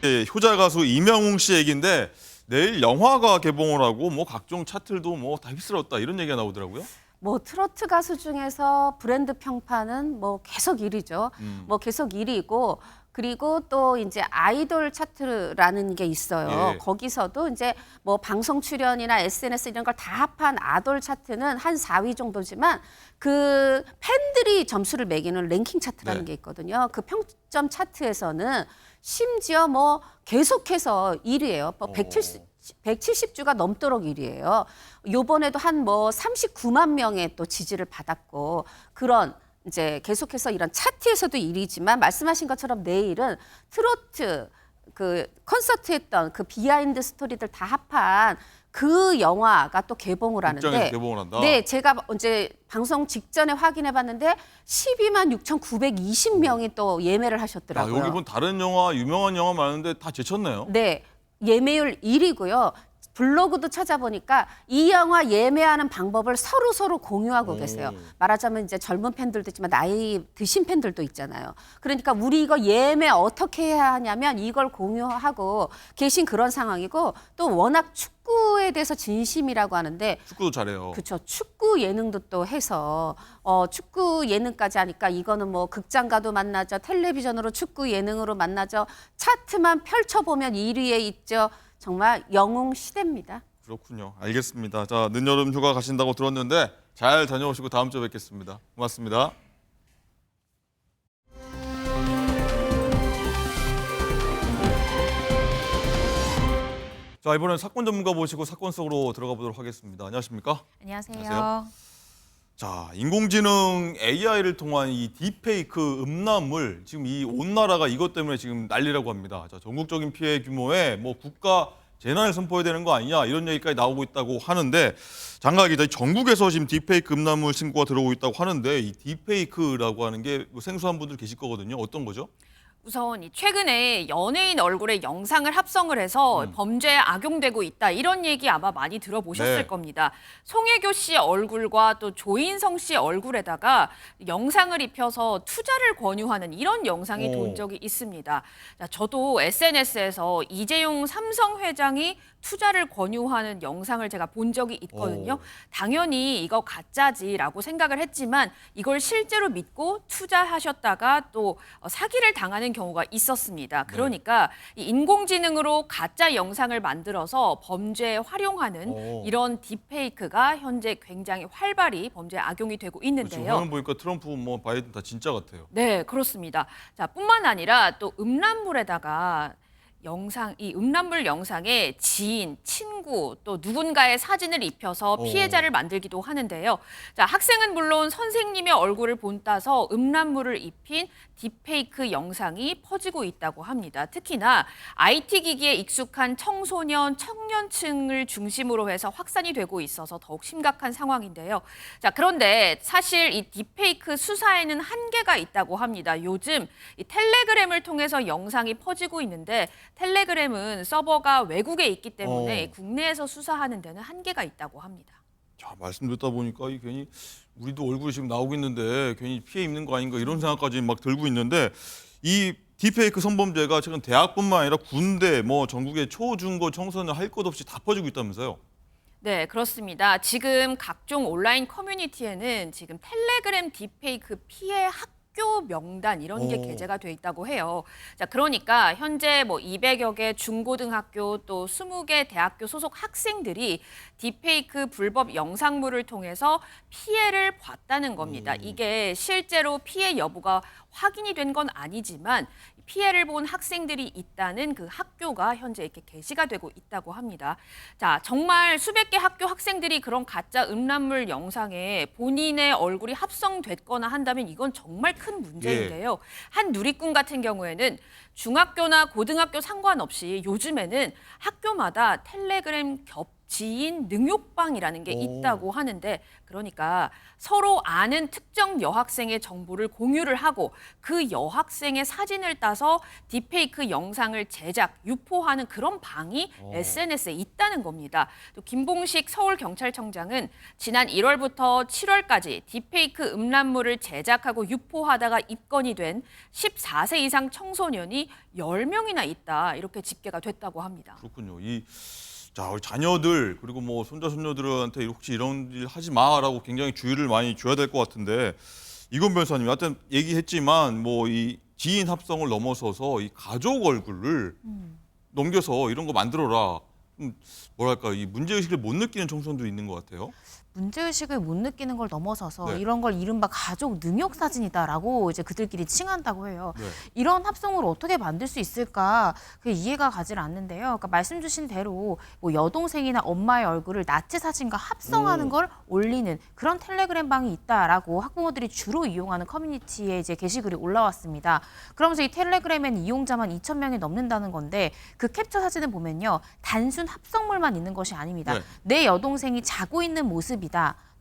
예, 효자 가수 이명웅 씨 얘기인데 내일 영화가 개봉을 하고 뭐 각종 차트도 뭐 다 휩쓸었다 이런 얘기가 나오더라고요. 뭐 트로트 가수 중에서 브랜드 평판은 뭐 계속 1위죠. 뭐 계속 1위고, 그리고 또 이제 아이돌 차트라는 게 있어요. 예. 거기서도 이제 뭐 방송 출연이나 SNS 이런 걸 다 합한 아돌 차트는 한 4위 정도지만 그 팬들이 점수를 매기는 랭킹 차트라는 네. 게 있거든요. 그 평점 차트에서는 심지어 뭐 계속해서 1위예요. 뭐 170주가 넘도록 1위예요. 요번에도 한 뭐 39만 명의 또 지지를 받았고 그런 이제 계속해서 이런 차트에서도 1위지만 말씀하신 것처럼 내일은 트로트 그 콘서트 했던 그 비하인드 스토리들 다 합한 그 영화가 또 개봉을 하는데 극장에서 개봉을 한다. 네, 제가 이제 방송 직전에 확인해 봤는데 12만 6,920명이 또 예매를 하셨더라고요. 여기 본 다른 영화, 유명한 영화 많은데 다 제쳤네요. 네, 예매율 1위고요. 블로그도 찾아보니까 이 영화 예매하는 방법을 서로 공유하고 계세요. 말하자면 이제 젊은 팬들도 있지만 나이 드신 팬들도 있잖아요. 그러니까 우리 이거 예매 어떻게 해야 하냐면 이걸 공유하고 계신 그런 상황이고 또 워낙 축구에 대해서 진심이라고 하는데 축구도 잘해요. 그렇죠. 축구 예능도 또 해서 축구 예능까지 하니까 이거는 뭐 극장 가도 만나죠. 텔레비전으로 축구 예능으로 만나죠. 차트만 펼쳐보면 1위에 있죠. 정말 영웅 시대입니다. 그렇군요. 알겠습니다. 자, 늦여름 휴가 가신다고 들었는데 잘 다녀오시고 다음 주에 뵙겠습니다. 고맙습니다. 자, 이번엔 사건 전문가 모시고 사건 속으로 들어가 보도록 하겠습니다. 안녕하십니까? 안녕하세요. 안녕하세요. 자, 인공지능 AI를 통한 이 딥페이크 음란물, 지금 이 온 나라가 이것 때문에 지금 난리라고 합니다. 자, 전국적인 피해 규모에 뭐 국가 재난을 선포해야 되는 거 아니냐 이런 얘기까지 나오고 있다고 하는데 장가 기자, 전국에서 지금 딥페이크 음란물 신고가 들어오고 있다고 하는데 이 딥페이크라고 하는 게 생소한 분들 계실 거거든요. 어떤 거죠? 우선 최근에 연예인 얼굴의 영상을 합성을 해서 범죄에 악용되고 있다 이런 얘기 아마 많이 들어보셨을 네. 겁니다. 송혜교 씨 얼굴과 또 조인성 씨 얼굴에다가 영상을 입혀서 투자를 권유하는 이런 영상이 오. 돈 적이 있습니다. 자, 저도 SNS에서 이재용 삼성 회장이 투자를 권유하는 영상을 제가 본 적이 있거든요. 당연히 이거 가짜지라고 생각을 했지만 이걸 실제로 믿고 투자하셨다가 또 사기를 당하는 경우가 있었습니다. 그러니까 이 인공지능으로 가짜 영상을 만들어서 범죄에 활용하는 이런 딥페이크가 현재 굉장히 활발히 범죄에 악용이 되고 그렇죠. 있는데요. 화면 보니까 트럼프, 뭐 바이든 다 진짜 같아요. 네, 그렇습니다. 자, 뿐만 아니라 또 음란물에다가 이 음란물 영상에 지인, 친구, 또 누군가의 사진을 입혀서 피해자를 만들기도 하는데요. 자, 학생은 물론 선생님의 얼굴을 본따서 음란물을 입힌 딥페이크 영상이 퍼지고 있다고 합니다. 특히나 IT 기기에 익숙한 청소년, 청년층을 중심으로 해서 확산이 되고 있어서 더욱 심각한 상황인데요. 자, 그런데 사실 이 딥페이크 수사에는 한계가 있다고 합니다. 요즘 이 텔레그램을 통해서 영상이 퍼지고 있는데 텔레그램은 서버가 외국에 있기 때문에 국내에서 수사하는 데는 한계가 있다고 합니다. 자, 말씀 듣다 보니까 이 괜히 우리도 얼굴이 지금 나오고 있는데 괜히 피해 입는 거 아닌가 이런 생각까지 막 들고 있는데 이 딥페이크 성범죄가 최근 대학뿐만 아니라 군대, 뭐 전국의 초, 중, 고 청소년 할 것 없이 다 퍼지고 있다면서요? 네, 그렇습니다. 지금 각종 온라인 커뮤니티에는 지금 텔레그램 딥페이크 피해 학교 명단 이런 게 게재가 돼 있다고 해요. 자, 그러니까 현재 뭐 200여 개 중고등학교 또 20개 대학교 소속 학생들이 딥페이크 불법 영상물을 통해서 피해를 봤다는 겁니다. 이게 실제로 피해 여부가 확인이 된 건 아니지만 피해를 본 학생들이 있다는 그 학교가 현재 이렇게 게시가 되고 있다고 합니다. 자, 정말 수백 개 학교 학생들이 그런 가짜 음란물 영상에 본인의 얼굴이 합성됐거나 한다면 이건 정말 큰 문제인데요. 한 누리꾼 같은 경우에는 중학교나 고등학교 상관없이 요즘에는 학교마다 텔레그램 지인 능욕방이라는 게 있다고 하는데 그러니까 서로 아는 특정 여학생의 정보를 공유를 하고 그 여학생의 사진을 따서 딥페이크 영상을 제작, 유포하는 그런 방이 SNS에 있다는 겁니다. 또 김봉식 서울경찰청장은 지난 1월부터 7월까지 딥페이크 음란물을 제작하고 유포하다가 입건이 된 14세 이상 청소년이 10명이나 있다 이렇게 집계가 됐다고 합니다. 그렇군요. 자, 우리 자녀들 그리고 뭐 손자 손녀들한테 혹시 이런 일 하지 마라고 굉장히 주의를 많이 줘야 될 것 같은데 이건 변호사님, 하여튼 얘기했지만 뭐 이 지인 합성을 넘어서서 이 가족 얼굴을 넘겨서 이런 거 만들어라. 뭐랄까 이 문제의식을 못 느끼는 청소년도 있는 것 같아요. 문제의식을 못 느끼는 걸 넘어서서 네. 이런 걸 이른바 가족 능욕 사진이다라고 이제 그들끼리 칭한다고 해요. 네. 이런 합성을 어떻게 만들 수 있을까 그게 이해가 가질 않는데요. 그러니까 말씀 주신 대로 뭐 여동생이나 엄마의 얼굴을 나체 사진과 합성하는 걸 올리는 그런 텔레그램 방이 있다라고 학부모들이 주로 이용하는 커뮤니티에 이제 게시글이 올라왔습니다. 그러면서 이 텔레그램엔 이용자만 2,000명이 넘는다는 건데 그 캡처 사진을 보면요. 단순 합성물만 있는 것이 아닙니다. 네. 내 여동생이 자고 있는 모습이다.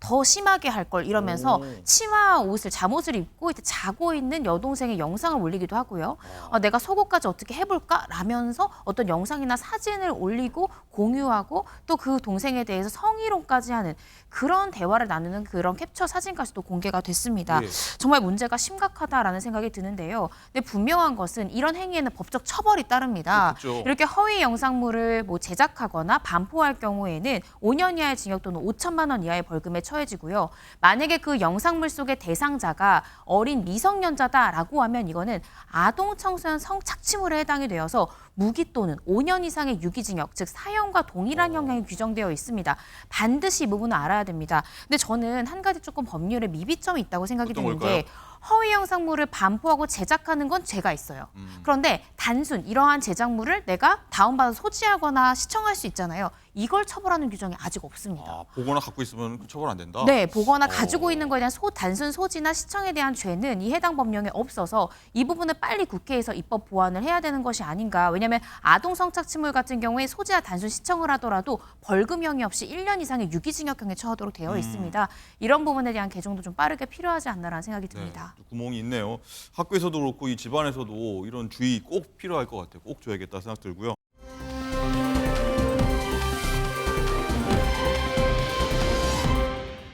더 심하게 할 걸 이러면서 치마 옷을 잠옷을 입고 이제 자고 있는 여동생의 영상을 올리기도 하고요. 내가 속옷까지 어떻게 해볼까? 라면서 어떤 영상이나 사진을 올리고 공유하고 또 그 동생에 대해서 성희롱까지 하는 그런 대화를 나누는 그런 캡처 사진까지도 공개가 됐습니다. 예. 정말 문제가 심각하다라는 생각이 드는데요. 근데 분명한 것은 이런 행위에는 법적 처벌이 따릅니다. 그렇죠. 이렇게 허위 영상물을 뭐 제작하거나 반포할 경우에는 5년 이하의 징역 또는 5천만 원 이하의 벌금에 처해지고요. 만약에 그 영상물 속의 대상자가 어린 미성년자다라고 하면 이거는 아동 청소년 성착취물에 해당이 되어서 무기 또는 5년 이상의 유기징역, 즉 사형과 동일한 형량이 규정되어 있습니다. 반드시 이 부분을 알아야 됩니다. 근데 저는 한 가지 조금 법률에 미비점이 있다고 생각이 어떤 드는 게 걸까요? 허위 영상물을 반포하고 제작하는 건 죄가 있어요. 그런데 단순 이러한 제작물을 내가 다운받아 소지하거나 시청할 수 있잖아요. 이걸 처벌하는 규정이 아직 없습니다. 아, 보거나 갖고 있으면 처벌 안 된다? 네, 보거나 가지고 있는 것에 대한 단순 소지나 시청에 대한 죄는 이 해당 법령에 없어서 이 부분을 빨리 국회에서 입법 보완을 해야 되는 것이 아닌가. 왜냐하면 아동 성착취물 같은 경우에 소지나 단순 시청을 하더라도 벌금형이 없이 1년 이상의 유기징역형에 처하도록 되어 있습니다. 이런 부분에 대한 개정도 좀 빠르게 필요하지 않나라는 생각이 듭니다. 네, 구멍이 있네요. 학교에서도 그렇고 이 집안에서도 이런 주의 꼭 필요할 것 같아요. 꼭 줘야겠다 생각 들고요.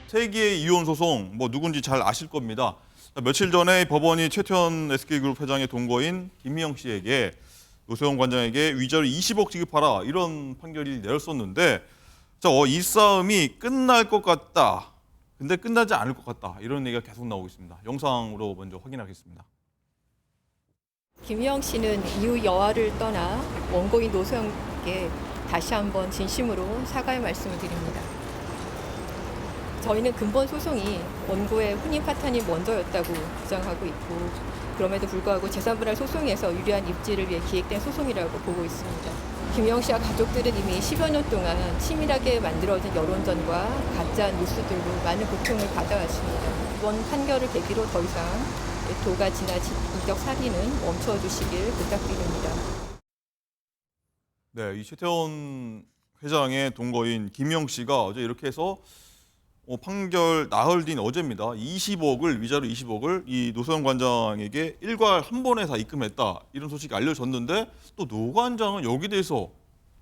세기의 이혼 소송 뭐 누군지 잘 아실 겁니다. 며칠 전에 법원이 최태원 SK그룹 회장의 동거인 김미영 씨에게 노세훈 관장에게 위자료 20억 지급하라 이런 판결이 내렸었는데 이 싸움이 끝날 것 같다. 근데 끝나지 않을 것 같다. 이런 얘기가 계속 나오고 있습니다. 영상으로 먼저 확인하겠습니다. 김미영 씨는 이후 여아를 떠나 원고인 노소영께 다시 한번 진심으로 사과의 말씀을 드립니다. 저희는 근본 소송이 원고의 혼인 파탄이 먼저였다고 주장하고 있고 그럼에도 불구하고 재산분할 소송에서 유리한 입지를 위해 기획된 소송이라고 보고 있습니다. 김미영 씨와 가족들은 이미 10여 년 동안 치밀하게 만들어진 여론전과 가짜 뉴스들로 많은 고통을 받아왔습니다. 이번 판결을 계기로 더 이상 도가 지나친 이적 살인은 멈춰주시길 부탁드립니다. 네, 이 최태원 회장의 동거인 김미영 씨가 어제 이렇게 해서 판결 나흘 뒤인 어제입니다. 20억을 위자료 20억을 이 노소영 관장에게 일괄 한 번에 다 입금했다. 이런 소식이 알려졌는데 또 노 관장은 여기 대해서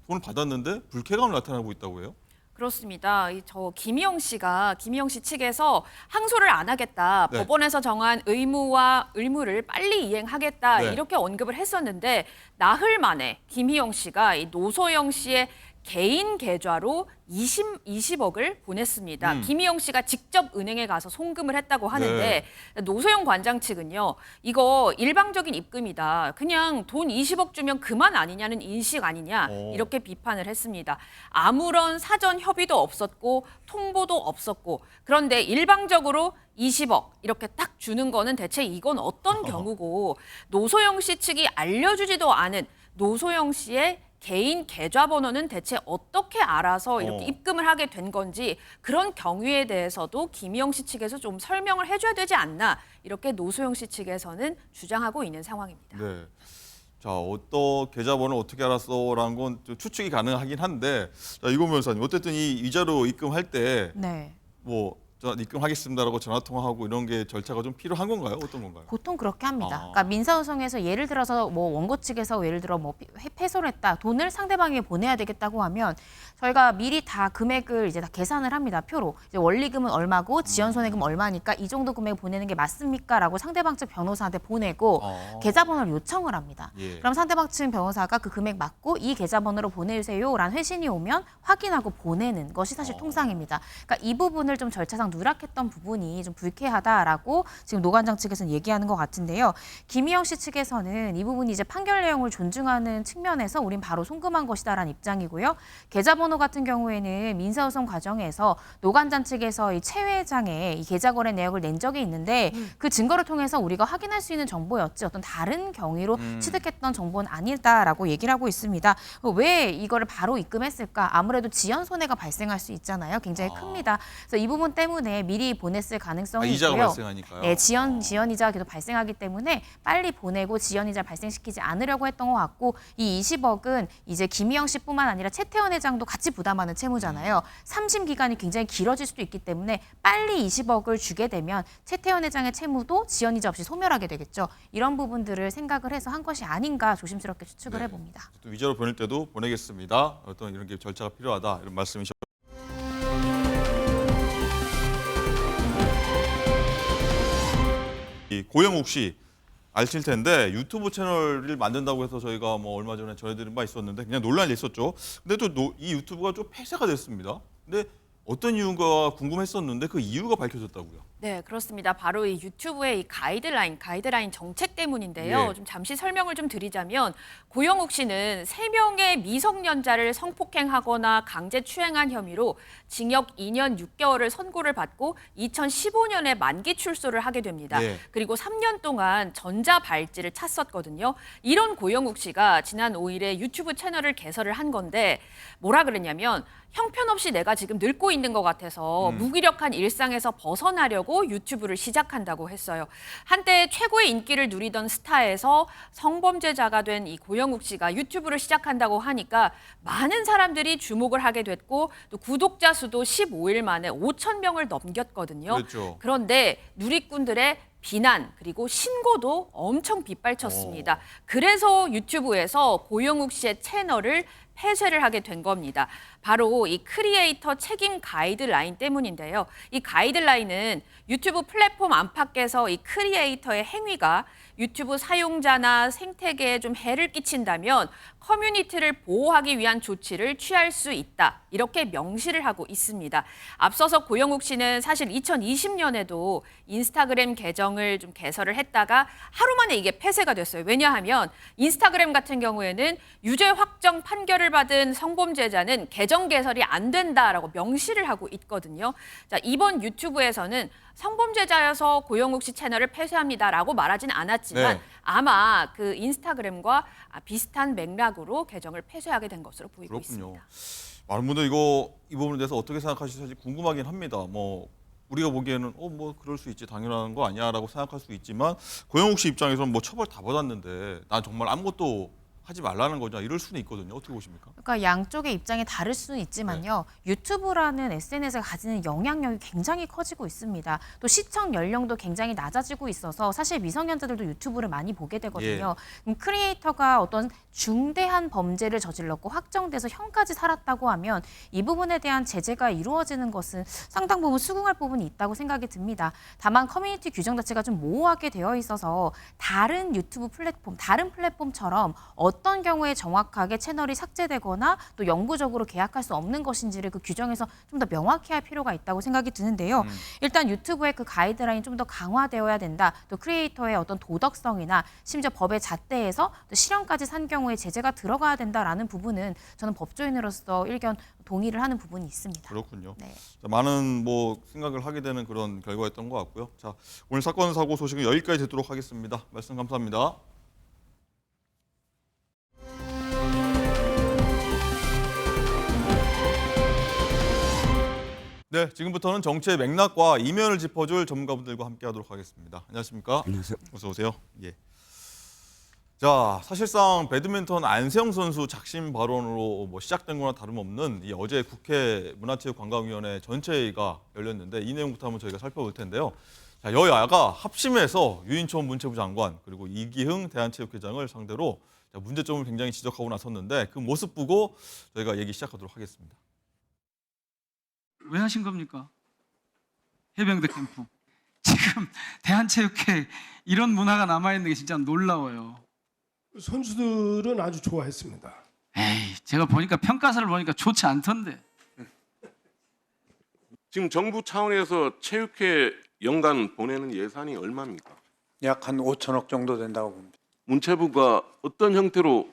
돈을 받았는데 불쾌감을 나타내고 있다고 해요. 그렇습니다. 김희영 씨 측에서 항소를 안 하겠다. 네. 법원에서 정한 의무를 빨리 이행하겠다. 네. 이렇게 언급을 했었는데 나흘 만에 김희영 씨가 이 노소영 씨의 개인 계좌로 20억을 보냈습니다. 김희영 씨가 직접 은행에 가서 송금을 했다고 하는데 노소영 관장 측은요. 이거 일방적인 입금이다. 그냥 돈 20억 주면 그만 아니냐는 인식 아니냐. 이렇게 비판을 했습니다. 아무런 사전 협의도 없었고 통보도 없었고 그런데 일방적으로 20억 이렇게 딱 주는 거는 대체 이건 어떤 경우고 노소영 씨 측이 알려주지도 않은 노소영 씨의 개인 계좌번호는 대체 어떻게 알아서 이렇게 입금을 하게 된 건지 그런 경위에 대해서도 김희영 씨 측에서 좀 설명을 해줘야 되지 않나 이렇게 노소영 씨 측에서는 주장하고 있는 상황입니다. 네. 자, 계좌번호 어떻게 알았어라는 건 좀 추측이 가능하긴 한데 자, 이건 변호사님 어쨌든 이 위자료 입금할 때 뭐 입금하겠습니다라고 전화 통화하고 이런 게 절차가 좀 필요한 건가요? 어떤 건가요? 보통 그렇게 합니다. 그러니까 민사소송에서 예를 들어서 뭐 원고 측에서 예를 들어 뭐 패소를 했다. 돈을 상대방에게 보내야 되겠다고 하면 저희가 미리 다 금액을 이제 다 계산을 합니다. 표로. 이제 원리금은 얼마고 지연 손해금 얼마니까 이 정도 금액 보내는 게 맞습니까라고 상대방 측 변호사한테 보내고 계좌번호를 요청을 합니다. 그럼 상대방 측 변호사가 그 금액 맞고 이 계좌번호로 보내주세요라는 회신이 오면 확인하고 보내는 것이 사실 통상입니다. 그러니까 이 부분을 좀 절차상 사실상 누락했던 부분이 좀 불쾌하다라고 지금 노관장 측에서는 얘기하는 것 같은데요. 김희영 씨 측에서는 이 부분이 이제 판결 내용을 존중하는 측면에서 우린 바로 송금한 것이다라는 입장이고요. 계좌번호 같은 경우에는 민사소송 과정에서 노관장 측에서 이 최 회장의 이 계좌 거래 내역을 낸 적이 있는데 그 증거를 통해서 우리가 확인할 수 있는 정보였지 어떤 다른 경위로 취득했던 정보는 아니다라고 얘기를 하고 있습니다. 왜 이거를 바로 입금했을까? 아무래도 지연 손해가 발생할 수 있잖아요. 굉장히 큽니다. 그래서 이 부분 때문에 미리 보냈을 가능성이 이자가 있고요. 발생하니까요. 네, 지연 이자가 계속 발생하기 때문에 빨리 보내고 지연 이자 발생시키지 않으려고 했던 것 같고 이 20억은 이제 김희영 씨뿐만 아니라 최태원 회장도 같이 부담하는 채무잖아요. 3심 기간이 굉장히 길어질 수도 있기 때문에 빨리 20억을 주게 되면 최태원 회장의 채무도 지연 이자 없이 소멸하게 되겠죠. 이런 부분들을 생각을 해서 한 것이 아닌가 조심스럽게 추측을 해봅니다. 또 위자료 보낼 때도 보내겠습니다. 어떤 이런 게 절차가 필요하다 이런 말씀이셨. 이 고영욱 씨 아실 텐데 유튜브 채널을 만든다고 해서 저희가 뭐 얼마 전에 전해드린 바 있었는데 그냥 논란이 있었죠. 근데 또 이 유튜브가 좀 폐쇄가 됐습니다. 근데 어떤 이유가 궁금했었는데 그 이유가 밝혀졌다고요. 네, 그렇습니다. 바로 이 유튜브의 이 가이드라인 정책 때문인데요. 예. 좀 잠시 설명을 좀 드리자면 고영욱 씨는 3명의 미성년자를 성폭행하거나 강제추행한 혐의로 징역 2년 6개월을 선고를 받고 2015년에 만기 출소를 하게 됩니다. 예. 그리고 3년 동안 전자발찌를 찼었거든요. 이런 고영욱 씨가 지난 5일에 유튜브 채널을 개설을 한 건데 뭐라 그랬냐면 형편없이 내가 지금 늙고 있는 것 같아서 무기력한 일상에서 벗어나려고 유튜브를 시작한다고 했어요. 한때 최고의 인기를 누리던 스타에서 성범죄자가 된 이 고영욱 씨가 유튜브를 시작한다고 하니까 많은 사람들이 주목을 하게 됐고 또 구독자 수도 15일 만에 5천 명을 넘겼거든요. 그렇죠. 그런데 누리꾼들의 비난 그리고 신고도 엄청 빗발쳤습니다. 그래서 유튜브에서 고영욱 씨의 채널을 폐쇄를 하게 된 겁니다. 바로 이 크리에이터 책임 가이드라인 때문인데요. 이 가이드라인은 유튜브 플랫폼 안팎에서 이 크리에이터의 행위가 유튜브 사용자나 생태계에 좀 해를 끼친다면 커뮤니티를 보호하기 위한 조치를 취할 수 있다. 이렇게 명시를 하고 있습니다. 앞서서 고영욱 씨는 사실 2020년에도 인스타그램 계정을 좀 개설을 했다가 하루 만에 이게 폐쇄가 됐어요. 왜냐하면 인스타그램 같은 경우에는 유죄 확정 판결을 받은 성범죄자는 계정 개설이 안 된다라고 명시를 하고 있거든요. 자, 이번 유튜브에서는 성범죄자여서 고영욱 씨 채널을 폐쇄합니다라고 말하진 않았지만 네. 아마 그 인스타그램과 비슷한 맥락으로 계정을 폐쇄하게 된 것으로 보이고 그렇군요. 있습니다. 많은 분들 이 부분에 대해서 어떻게 생각하실지 궁금하긴 합니다. 뭐 우리가 보기에는 뭐 그럴 수 있지 당연한 거 아니야라고 생각할 수 있지만 고영욱 씨 입장에서는 뭐 처벌 다 받았는데 난 정말 아무것도 하지 말라는 거냐 이럴 수는 있거든요. 어떻게 보십니까? 그러니까 양쪽의 입장이 다를 수는 있지만요. 유튜브라는 SNS가 가지는 영향력이 굉장히 커지고 있습니다. 또 시청 연령도 굉장히 낮아지고 있어서 사실 미성년자들도 유튜브를 많이 보게 되거든요. 크리에이터가 어떤 중대한 범죄를 저질렀고 확정돼서 형까지 살았다고 하면 이 부분에 대한 제재가 이루어지는 것은 상당 부분 수긍할 부분이 있다고 생각이 듭니다. 다만 커뮤니티 규정 자체가 좀 모호하게 되어 있어서 다른 유튜브 플랫폼, 다른 플랫폼처럼 어떤 경우에 정확하게 채널이 삭제되거나 또 영구적으로 계약할 수 없는 것인지를 그 규정에서 좀 더 명확히 할 필요가 있다고 생각이 드는데요. 일단 유튜브의 그 가이드라인 좀 더 강화되어야 된다. 또 크리에이터의 어떤 도덕성이나 심지어 법의 잣대에서 또 실형까지 산 경우에 제재가 들어가야 된다라는 부분은 저는 법조인으로서 일견 동의를 하는 부분이 있습니다. 그렇군요. 네. 자, 많은 뭐 생각을 하게 되는 그런 결과였던 것 같고요. 자, 오늘 사건 사고 소식은 여기까지 듣도록 하겠습니다. 말씀 감사합니다. 네, 지금부터는 정치의 맥락과 이면을 짚어줄 전문가분들과 함께하도록 하겠습니다. 안녕하십니까? 안녕하세요. 어서 오세요. 예. 자, 사실상 배드민턴 안세영 선수 작심 발언으로 뭐 시작된 거나 다름없는 이 어제 국회 문화체육관광위원회 전체회의가 열렸는데 이 내용부터 한번 저희가 살펴볼 텐데요. 자, 여야가 합심해서 유인촌 문체부 장관 그리고 이기흥 대한체육회장을 상대로 문제점을 굉장히 지적하고 나섰는데 그 모습 보고 저희가 얘기 시작하도록 하겠습니다. 왜 하신 겁니까? 해병대 캠프. 지금 대한체육회 이런 문화가 남아있는 게 진짜 놀라워요. 선수들은 아주 좋아했습니다. 에이, 제가 보니까 평가서를 보니까 좋지 않던데. 지금 정부 차원에서 체육회 연간 보내는 예산이 얼마입니까? 약 한 5천억 정도 된다고 봅니다. 문체부가 어떤 형태로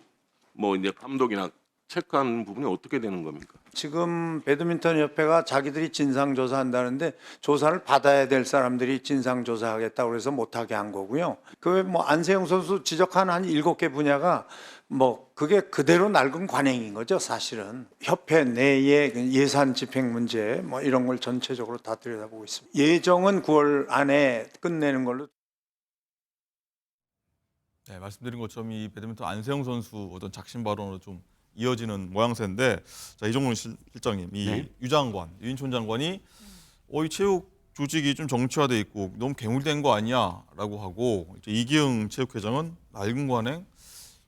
뭐 이제 감독이나 체크하는 부분이 어떻게 되는 겁니까? 지금 배드민턴 협회가 자기들이 진상 조사한다는데 조사를 받아야 될 사람들이 진상 조사하겠다고 그래서 못하게 한 거고요. 그 뭐 안세영 선수 지적한 한 7개 분야가 뭐 그게 그대로 낡은 관행인 거죠, 사실은. 협회 내의 예산 집행 문제 뭐 이런 걸 전체적으로 다 들여다보고 있습니다. 예정은 9월 안에 끝내는 걸로. 네, 말씀드린 것처럼 이 배드민턴 안세영 선수 어떤 작심 발언으로 좀 이어지는 모양새인데, 자, 이종훈 실장님, 이 유장관, 유인촌 장관이 이 체육 조직이 좀 정치화돼 있고 너무 괴물된 거 아니야라고 하고, 이제 이기흥 체육회장은 낡은 관행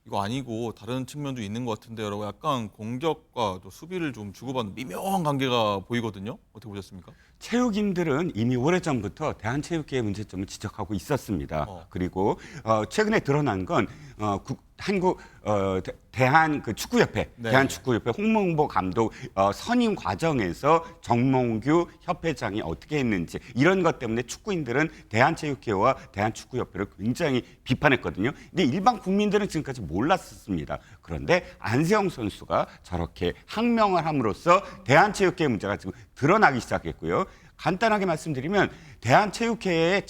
이거 아니고 다른 측면도 있는 것 같은데요라고 약간 공격과 또 수비를 좀 주고받는 미묘한 관계가 보이거든요. 어떻게 보셨습니까? 체육인들은 이미 오래전부터 대한체육계의 문제점을 지적하고 있었습니다. 그리고 최근에 드러난 건 한국 대한 그 축구협회, 네. 대한축구협회 홍명보 감독 선임 과정에서 정몽규 협회장이 어떻게 했는지 이런 것 때문에 축구인들은 대한체육회와 대한축구협회를 굉장히 비판했거든요. 근데 일반 국민들은 지금까지 몰랐었습니다. 그런데 안세영 선수가 저렇게 항명을 함으로써 대한체육회의 문제가 지금 드러나기 시작했고요. 간단하게 말씀드리면 대한체육회의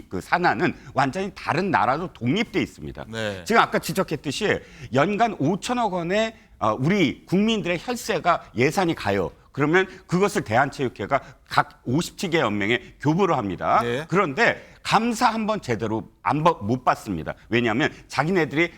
그 산하는 완전히 다른 나라로 독립돼 있습니다. 네. 지금 아까 지적했듯이 연간 5천억 원의 우리 국민들의 혈세가 예산이 가요. 그러면 그것을 대한체육회가 각 57개 연맹에 교부를 합니다. 네. 그런데 감사 한번 제대로 못 받습니다. 왜냐하면 자기네들이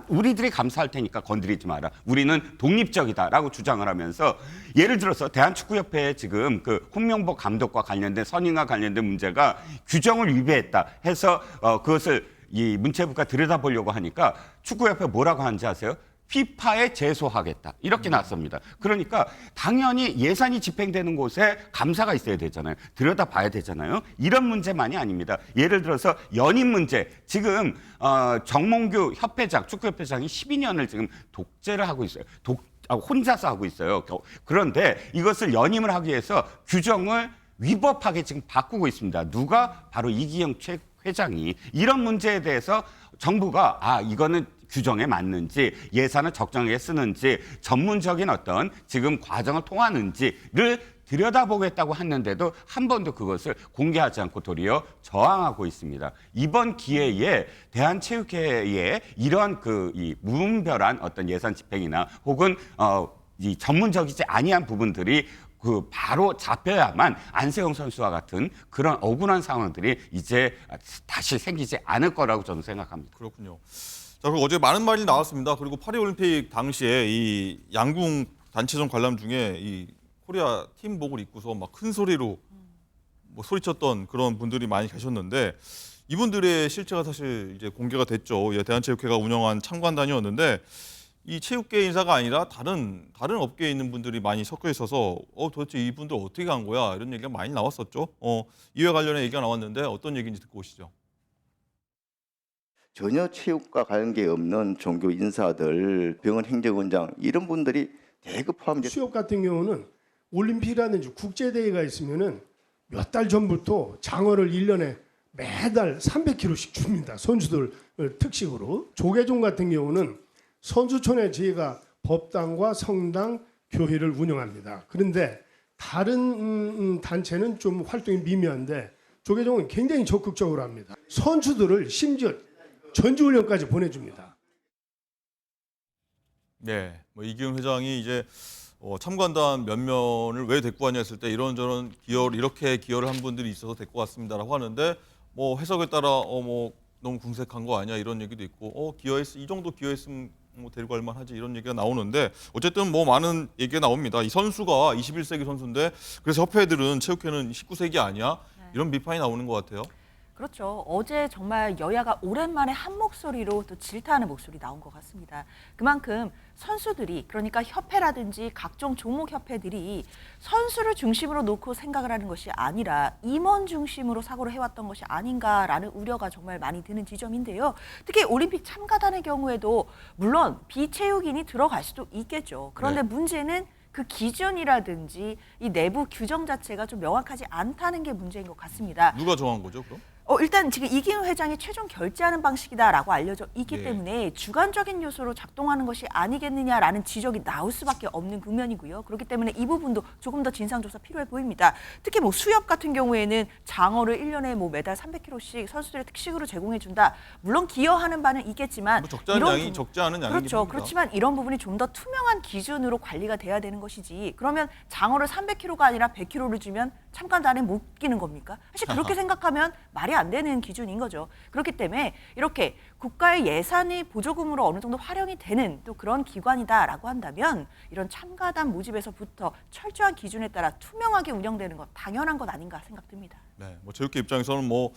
우리들이 감사할 테니까 건드리지 마라. 우리는 독립적이다라고 주장을 하면서, 예를 들어서 대한축구협회에 지금 그 홍명보 감독과 관련된 선임과 관련된 문제가 규정을 위배했다 해서 그것을 이 문체부가 들여다보려고 하니까 축구협회 뭐라고 하는지 아세요? 피파에 제소하겠다 이렇게 나섭니다. 그러니까 당연히 예산이 집행되는 곳에 감사가 있어야 되잖아요. 들여다봐야 되잖아요. 이런 문제만이 아닙니다. 예를 들어서 연임 문제. 지금 정몽규 협회장, 축구협회장이 12년을 지금 독재를 하고 있어요. 혼자서 하고 있어요. 그런데 이것을 연임을 하기 위해서 규정을 위법하게 지금 바꾸고 있습니다. 누가? 바로 이기영 회장이. 이런 문제에 대해서 정부가 이거는 규정에 맞는지, 예산을 적정하게 쓰는지, 전문적인 어떤 지금 과정을 통하는지를 들여다보겠다고 했는데도 한 번도 그것을 공개하지 않고 도리어 저항하고 있습니다. 이번 기회에 대한체육회의 이런 이 무분별한 어떤 예산 집행이나 혹은 이 전문적이지 아니한 부분들이 바로 잡혀야만 안세영 선수와 같은 그런 억울한 상황들이 이제 다시 생기지 않을 거라고 저는 생각합니다. 그렇군요. 자, 그리고 어제 많은 말이 나왔습니다. 그리고 파리올림픽 당시에 이 양궁 단체전 관람 중에 이 코리아 팀복을 입고서 막 큰 소리로 뭐 소리쳤던 그런 분들이 많이 계셨는데, 이분들의 실체가 사실 이제 공개가 됐죠. 대한체육회가 운영한 참관단이었는데, 이 체육계 인사가 아니라 다른 업계에 있는 분들이 많이 섞여 있어서 도대체 이분들 어떻게 간 거야? 이런 얘기가 많이 나왔었죠. 이와 관련해 얘기가 나왔는데 어떤 얘기인지 듣고 오시죠. 전혀 체육과 관계없는 종교 인사들, 병원 행정원장 이런 분들이 대거 포함돼. 수협 같은 경우는 올림픽이라든지 국제대회가 있으면은 몇 달 전부터 장어를 1년에 매달 300kg씩 줍니다. 선수들 특식으로. 조계종 같은 경우는 선수촌에 저희가 법당과 성당, 교회를 운영합니다. 그런데 다른 단체는 좀 활동이 미미한데 조계종은 굉장히 적극적으로 합니다. 선수들을 심지어 전지훈련까지 보내줍니다. 네, 뭐 이기훈 회장이 이제 참관단 몇 면을 왜 데리고 왔냐 했을 때 이런저런 이렇게 기여를 한 분들이 있어서 데리고 왔습니다라고 하는데, 뭐 해석에 따라 뭐 너무 궁색한 거 아니야 이런 얘기도 있고, 이 정도 기여했으면 뭐 데리고 갈 만하지 이런 얘기가 나오는데, 어쨌든 뭐 많은 얘기가 나옵니다. 이 선수가 21세기 선수인데 그래서 협회들은 체육회는 19세기 아니야? 이런 비판이 나오는 것 같아요. 그렇죠. 어제 정말 여야가 오랜만에 한 목소리로 또 질타하는 목소리 나온 것 같습니다. 그만큼 선수들이, 그러니까 협회라든지 각종 종목 협회들이 선수를 중심으로 놓고 생각을 하는 것이 아니라 임원 중심으로 사고를 해왔던 것이 아닌가라는 우려가 정말 많이 드는 지점인데요. 특히 올림픽 참가단의 경우에도 물론 비체육인이 들어갈 수도 있겠죠. 그런데 문제는 그 기준이라든지 이 내부 규정 자체가 좀 명확하지 않다는 게 문제인 것 같습니다. 누가 정한 거죠, 그럼? 일단 지금 이기훈 회장이 최종 결재하는 방식이다라고 알려져 있기 예. 때문에 주관적인 요소로 작동하는 것이 아니겠느냐라는 지적이 나올 수밖에 없는 국면이고요. 그렇기 때문에 이 부분도 조금 더 진상조사 필요해 보입니다. 특히 뭐 수협 같은 경우에는 장어를 1년에 뭐 매달 300kg씩 선수들의 특식으로 제공해 준다. 물론 기여하는 바는 있겠지만 적지 않은 양이 적지 않은 양이긴 그렇죠. 합니다. 그렇지만 이런 부분이 좀 더 투명한 기준으로 관리가 돼야 되는 것이지. 그러면 장어를 300kg가 아니라 100kg를 주면 참가단에 못 끼는 겁니까? 사실 그렇게 생각하면 말이 안 되는 기준인 거죠. 그렇기 때문에 이렇게 국가의 예산이 보조금으로 어느 정도 활용이 되는 또 그런 기관이다라고 한다면 이런 참가단 모집에서부터 철저한 기준에 따라 투명하게 운영되는 것 당연한 것 아닌가 생각됩니다. 네, 뭐 체육회 입장에서는 뭐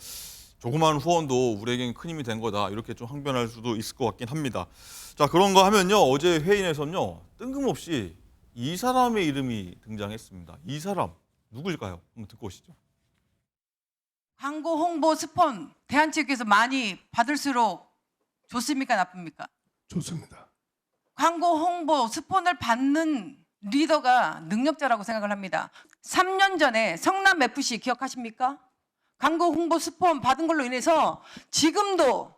조그마한 후원도 우리에겐 큰 힘이 된 거다 이렇게 좀 항변할 수도 있을 것 같긴 합니다. 자, 그런가 하면요, 어제 회의에서는요 뜬금없이 이 사람의 이름이 등장했습니다. 이 사람 누구일까요? 한번 듣고 오시죠. 광고 홍보 스폰 대한체육회에서 많이 받을수록 좋습니까, 나쁩니까? 좋습니다. 광고 홍보 스폰을 받는 리더가 능력자라고 생각을 합니다. 3년 전에 성남 FC 기억하십니까? 광고 홍보 스폰 받은 걸로 인해서 지금도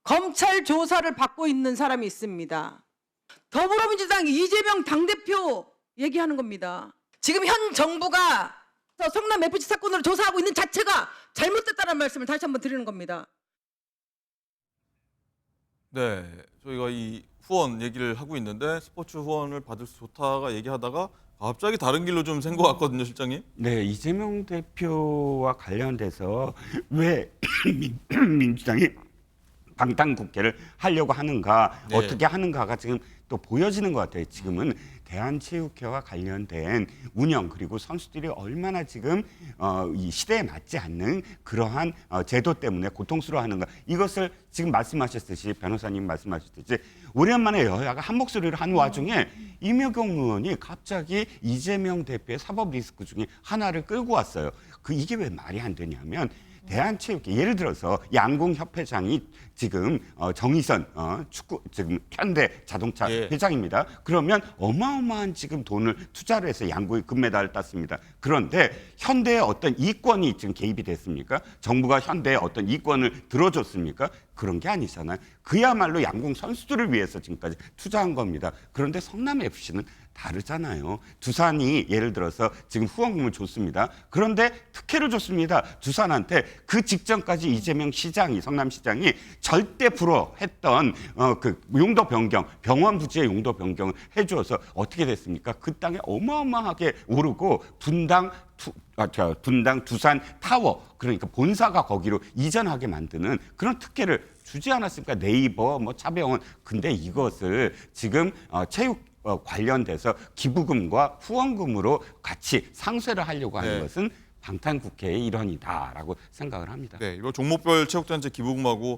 검찰 조사를 받고 있는 사람이 있습니다. 더불어민주당 이재명 당대표 얘기하는 겁니다. 지금 현 정부가 성남 FC 사건으로 조사하고 있는 자체가 잘못됐다는 말씀을 다시 한번 드리는 겁니다. 네, 저희가 이 후원 얘기를 하고 있는데 스포츠 후원을 받을 수 좋다가 얘기하다가 갑자기 다른 길로 좀 샌 것 같거든요, 실장님. 네, 이재명 대표와 관련돼서 왜 민주당이 방탄국회를 하려고 하는가, 네. 어떻게 하는가가 지금 또 보여지는 것 같아요. 지금은 대한체육회와 관련된 운영 그리고 선수들이 얼마나 지금 이 시대에 맞지 않는 그러한 제도 때문에 고통스러워하는가, 이것을 지금 말씀하셨듯이 변호사님 말씀하셨듯이 오랜만에 여야가 한 목소리를 한 와중에 이명경 의원이 갑자기 이재명 대표의 사법 리스크 중에 하나를 끌고 왔어요. 이게 왜 말이 안 되냐면 대한체육회 예를 들어서 양궁협회장이 지금 정의선 축구 지금 현대 자동차 회장입니다. 그러면 어마어마한 지금 돈을 투자를 해서 양궁에 금메달을 땄습니다. 그런데 현대의 어떤 이권이 지금 개입이 됐습니까? 정부가 현대의 어떤 이권을 들어줬습니까? 그런 게 아니잖아요. 그야말로 양궁 선수들을 위해서 지금까지 투자한 겁니다. 그런데 성남 FC는 다르잖아요. 두산이 예를 들어서 지금 후원금을 줬습니다. 그런데 특혜를 줬습니다. 두산한테 그 직전까지 이재명 시장이, 성남시장이 절대 불허했던 그 용도 변경, 병원 부지의 용도 변경을 해주어서 어떻게 됐습니까? 그 땅에 어마어마하게 오르고 분당 두산 타워, 그러니까 본사가 거기로 이전하게 만드는 그런 특혜를 주지 않았습니까? 네이버, 뭐 차병원. 근데 이것을 지금 체육 관련돼서 기부금과 후원금으로 같이 상쇄를 하려고 하는 것은 방탄국회의 일환이다라고 생각을 합니다. 네, 이거 종목별 체육단체 기부금하고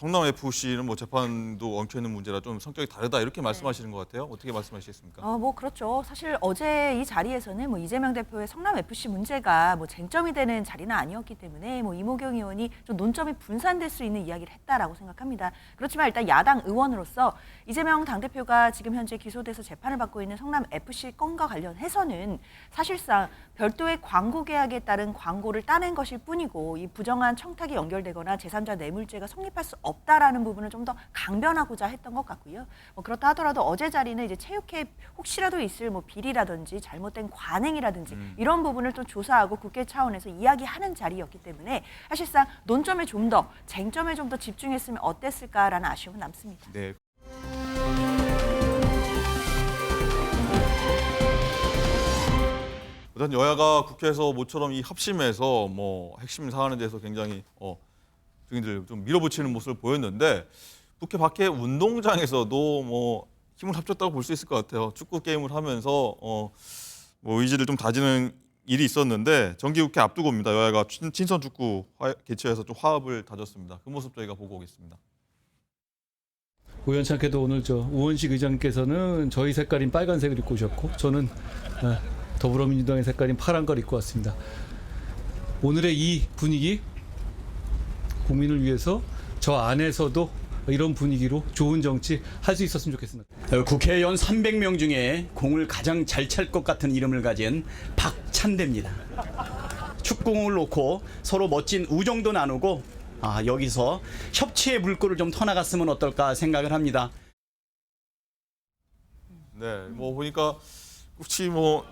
성남 FC는 뭐 재판도 엉켜 있는 문제라 좀 성격이 다르다 이렇게 말씀하시는 것 같아요. 어떻게 말씀하시겠습니까? 뭐 그렇죠. 사실 어제 이 자리에서는 뭐 이재명 대표의 성남 FC 문제가 뭐 쟁점이 되는 자리는 아니었기 때문에 뭐 이모경 의원이 좀 논점이 분산될 수 있는 이야기를 했다라고 생각합니다. 그렇지만 일단 야당 의원으로서 이재명 당대표가 지금 현재 기소돼서 재판을 받고 있는 성남 FC 건과 관련해서는 사실상 별도의 광고 계약에 따른 광고를 따낸 것일 뿐이고 이 부정한 청탁이 연결되거나 제3자 뇌물죄가 성립할 수 없다라는 부분을 좀 더 강변하고자 했던 것 같고요. 뭐 그렇다 하더라도 어제 자리는 이제 체육회 혹시라도 있을 뭐 비리라든지 잘못된 관행이라든지 이런 부분을 좀 조사하고 국회 차원에서 이야기하는 자리였기 때문에 사실상 논점에 좀 더 쟁점에 좀 더 집중했으면 어땠을까라는 아쉬움은 남습니다. 네. 일단 여야가 국회에서 모처럼 이 합심해서 뭐 핵심 사안에 대해서 굉장히 증인들 좀 밀어붙이는 모습을 보였는데 국회 밖에 운동장에서도 뭐 힘을 합쳤다고 볼 수 있을 것 같아요. 축구 게임을 하면서 뭐 의지를 좀 다지는 일이 있었는데 정기국회 앞두고입니다. 여야가 친선 축구 개최해서 좀 화합을 다졌습니다. 그 모습 저희가 보고 오겠습니다. 우연찮게도 오늘 우원식 의장께서는 저희 색깔인 빨간색을 입고 오셨고 저는 더불어민주당의 색깔인 파란 걸 입고 왔습니다. 오늘의 이 분위기 국민을 위해서 저 안에서도 이런 분위기로 좋은 정치 할 수 있었으면 좋겠습니다. 국회의원 300명 중에 공을 가장 잘 찰 것 같은 이름을 가진 박찬대입니다. 축구공을 놓고 서로 멋진 우정도 나누고 여기서 협치의 물꼬를 좀 터나갔으면 어떨까 생각을 합니다. 네, 뭐 보니까 혹시 뭐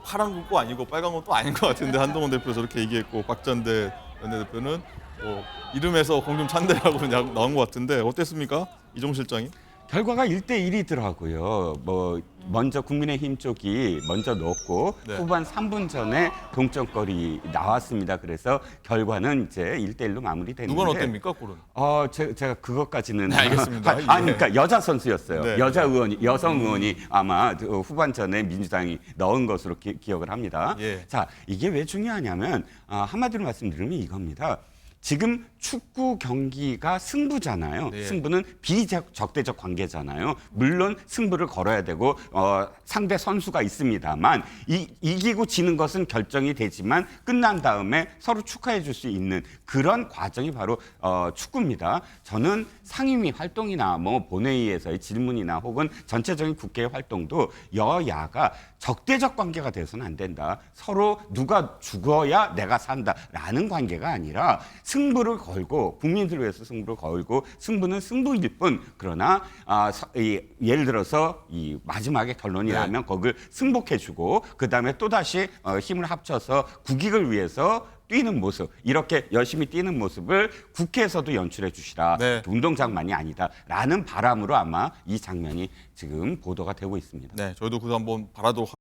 파란 것도 아니고 빨간 것도 아닌 것 같은데 한동훈 대표 저렇게 얘기했고 박찬대 원내대표는 뭐 이름에서 공좀 찬대라고 그냥 나온 것 같은데 어땠습니까? 이종 실장이? 결과가 1대1이더라고요. 뭐 먼저 국민의힘 쪽이 먼저 넣었고 네. 후반 3분 전에 동점골이 나왔습니다. 그래서 결과는 이제 1대1로 마무리됐는데. 누가 어땠습니까, 골은? 제가 그것까지는 네, 알겠습니다. 그러니까 여자 선수였어요. 네. 여성 의원이 아마 후반 전에 민주당이 넣은 것으로 기억을 합니다. 예. 자, 이게 왜 중요하냐면 한마디로 말씀드리면 이겁니다. 지금 축구 경기가 승부잖아요. 네. 승부는 비적대적 관계잖아요. 물론 승부를 걸어야 되고 상대 선수가 있습니다만 이기고 지는 것은 결정이 되지만 끝난 다음에 서로 축하해 줄 수 있는 그런 과정이 바로 축구입니다. 저는 상임위 활동이나 뭐 본회의에서의 질문이나 혹은 전체적인 국회 활동도 여야가 적대적 관계가 돼서는 안 된다. 서로 누가 죽어야 내가 산다라는 관계가 아니라 승부를 걸고 국민들을 위해서 승부를 걸고 승부는 승부일 뿐 그러나 예를 들어서 이 마지막에 결론이 나면 거기를 승복해주고 그다음에 또다시 힘을 합쳐서 국익을 위해서 뛰는 모습, 이렇게 열심히 뛰는 모습을 국회에서도 연출해 주시라. 운동장만이 아니다라는 바람으로 아마 이 장면이 지금 보도가 되고 있습니다. 네, 저희도 그거 한번 바라도록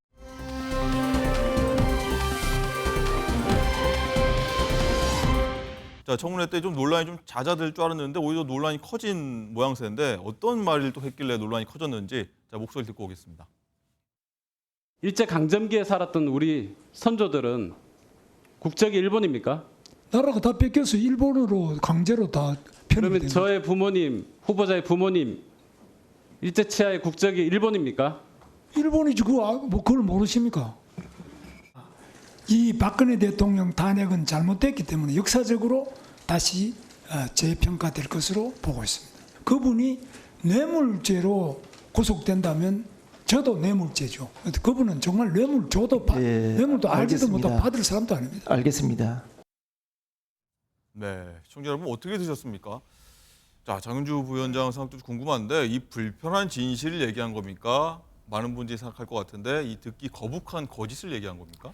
자, 청문회 때 좀 논란이 좀 잦아들 줄 알았는데 오히려 논란이 커진 모양새인데 어떤 말을 또 했길래 논란이 커졌는지 자, 목소리 듣고 오겠습니다. 일제 강점기에 살았던 우리 선조들은 국적이 일본입니까? 나라가 다 뺏겨서 일본으로 강제로 다 그러면 저의 부모님, 후보자의 부모님 일제 치하의 국적이 일본입니까? 일본이지 그걸 모르십니까? 이 박근혜 대통령 탄핵은 잘못됐기 때문에 역사적으로 다시 재평가될 것으로 보고 있습니다. 그분이 뇌물죄로 구속된다면 저도 뇌물죄죠. 그분은 정말 뇌물도 알지도 못하고 받을 사람도 아닙니다. 알겠습니다. 네, 시청자 여러분 어떻게 드셨습니까? 자, 장윤주 부위원장 생각도 궁금한데 이 불편한 진실을 얘기한 겁니까? 많은 분들이 생각할 것 같은데 이 듣기 거북한 거짓을 얘기한 겁니까?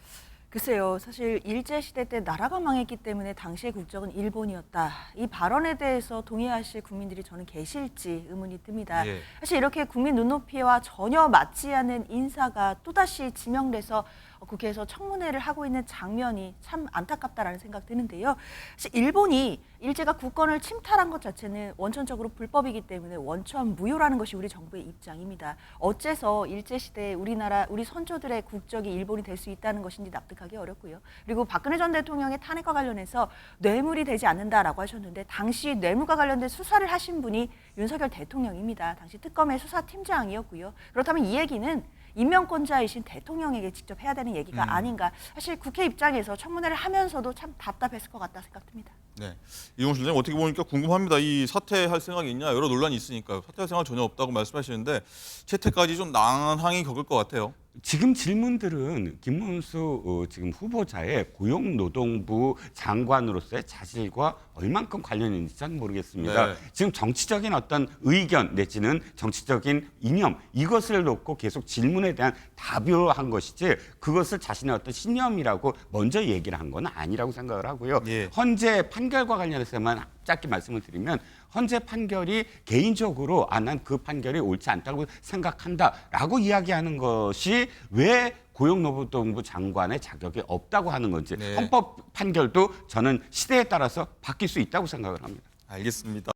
글쎄요. 사실 일제시대 때 나라가 망했기 때문에 당시의 국적은 일본이었다. 이 발언에 대해서 동의하실 국민들이 저는 계실지 의문이 듭니다. 예. 사실 이렇게 국민 눈높이와 전혀 맞지 않는 인사가 또다시 지명돼서 국회에서 청문회를 하고 있는 장면이 참 안타깝다라는 생각 드는데요. 사실 일본이 일제가 국권을 침탈한 것 자체는 원천적으로 불법이기 때문에 원천 무효라는 것이 우리 정부의 입장입니다. 어째서 일제시대에 우리 선조들의 국적이 일본이 될 수 있다는 것인지 납득하기 어렵고요. 그리고 박근혜 전 대통령의 탄핵과 관련해서 뇌물이 되지 않는다라고 하셨는데 당시 뇌물과 관련된 수사를 하신 분이 윤석열 대통령입니다. 당시 특검의 수사팀장이었고요. 그렇다면 이 얘기는 임명권자이신 대통령에게 직접 해야 되는 얘기가 아닌가. 사실 국회 입장에서 청문회를 하면서도 참 답답했을 것 같다 생각됩니다. 네, 이용 실장님 어떻게 보니까 궁금합니다. 이 사퇴할 생각이 있냐 여러 논란이 있으니까요. 사퇴할 생각 전혀 없다고 말씀하시는데 채택까지 좀 난항이 겪을 것 같아요. 지금 질문들은 김문수 지금 후보자의 고용노동부 장관으로서의 자질과 얼만큼 관련이 있는지 잘 모르겠습니다. 네. 지금 정치적인 어떤 의견 내지는 정치적인 이념 이것을 놓고 계속 질문에 대한 답을 한 것이지 그것을 자신의 어떤 신념이라고 먼저 얘기를 한 건 아니라고 생각을 하고요. 예. 헌재 판결과 관련해서만 짧게 말씀을 드리면 헌재 판결이 개인적으로 난 그 판결이 옳지 않다고 생각한다라고 이야기하는 것이 왜 고용노동부 장관의 자격이 없다고 하는 건지 네. 헌법 판결도 저는 시대에 따라서 바뀔 수 있다고 생각을 합니다. 알겠습니다.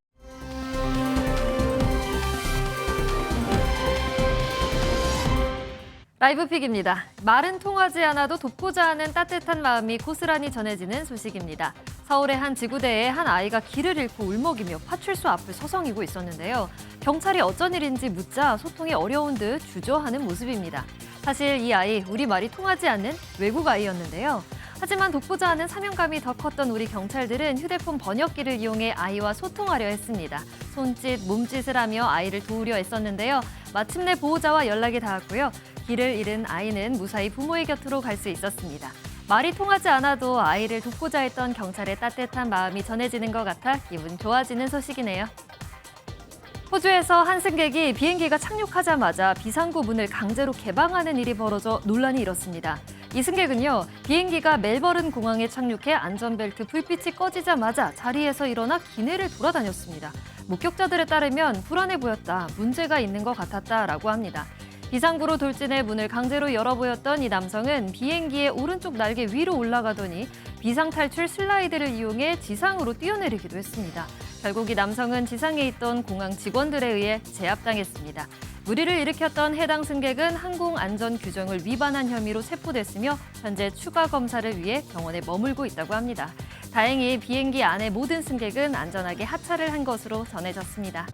라이브픽입니다. 말은 통하지 않아도 돕고자 하는 따뜻한 마음이 고스란히 전해지는 소식입니다. 서울의 한 지구대에 한 아이가 길을 잃고 울먹이며 파출소 앞을 서성이고 있었는데요. 경찰이 어쩐 일인지 묻자 소통이 어려운 듯 주저하는 모습입니다. 사실 이 아이 우리말이 통하지 않는 외국 아이였는데요. 하지만 돕고자 하는 사명감이 더 컸던 우리 경찰들은 휴대폰 번역기를 이용해 아이와 소통하려 했습니다. 손짓, 몸짓을 하며 아이를 도우려 애썼는데요. 마침내 보호자와 연락이 닿았고요. 길을 잃은 아이는 무사히 부모의 곁으로 갈 수 있었습니다. 말이 통하지 않아도 아이를 돕고자 했던 경찰의 따뜻한 마음이 전해지는 것 같아 기분 좋아지는 소식이네요. 호주에서 한 승객이 비행기가 착륙하자마자 비상구 문을 강제로 개방하는 일이 벌어져 논란이 일었습니다. 이 승객은요, 비행기가 멜버른 공항에 착륙해 안전벨트 불빛이 꺼지자마자 자리에서 일어나 기내를 돌아다녔습니다. 목격자들에 따르면 불안해 보였다, 문제가 있는 것 같았다라고 합니다. 비상구로 돌진해 문을 강제로 열어보였던 이 남성은 비행기의 오른쪽 날개 위로 올라가더니 비상탈출 슬라이드를 이용해 지상으로 뛰어내리기도 했습니다. 결국 이 남성은 지상에 있던 공항 직원들에 의해 제압당했습니다. 무리를 일으켰던 해당 승객은 항공안전규정을 위반한 혐의로 체포됐으며 현재 추가 검사를 위해 병원에 머물고 있다고 합니다. 다행히 비행기 안의 모든 승객은 안전하게 하차를 한 것으로 전해졌습니다.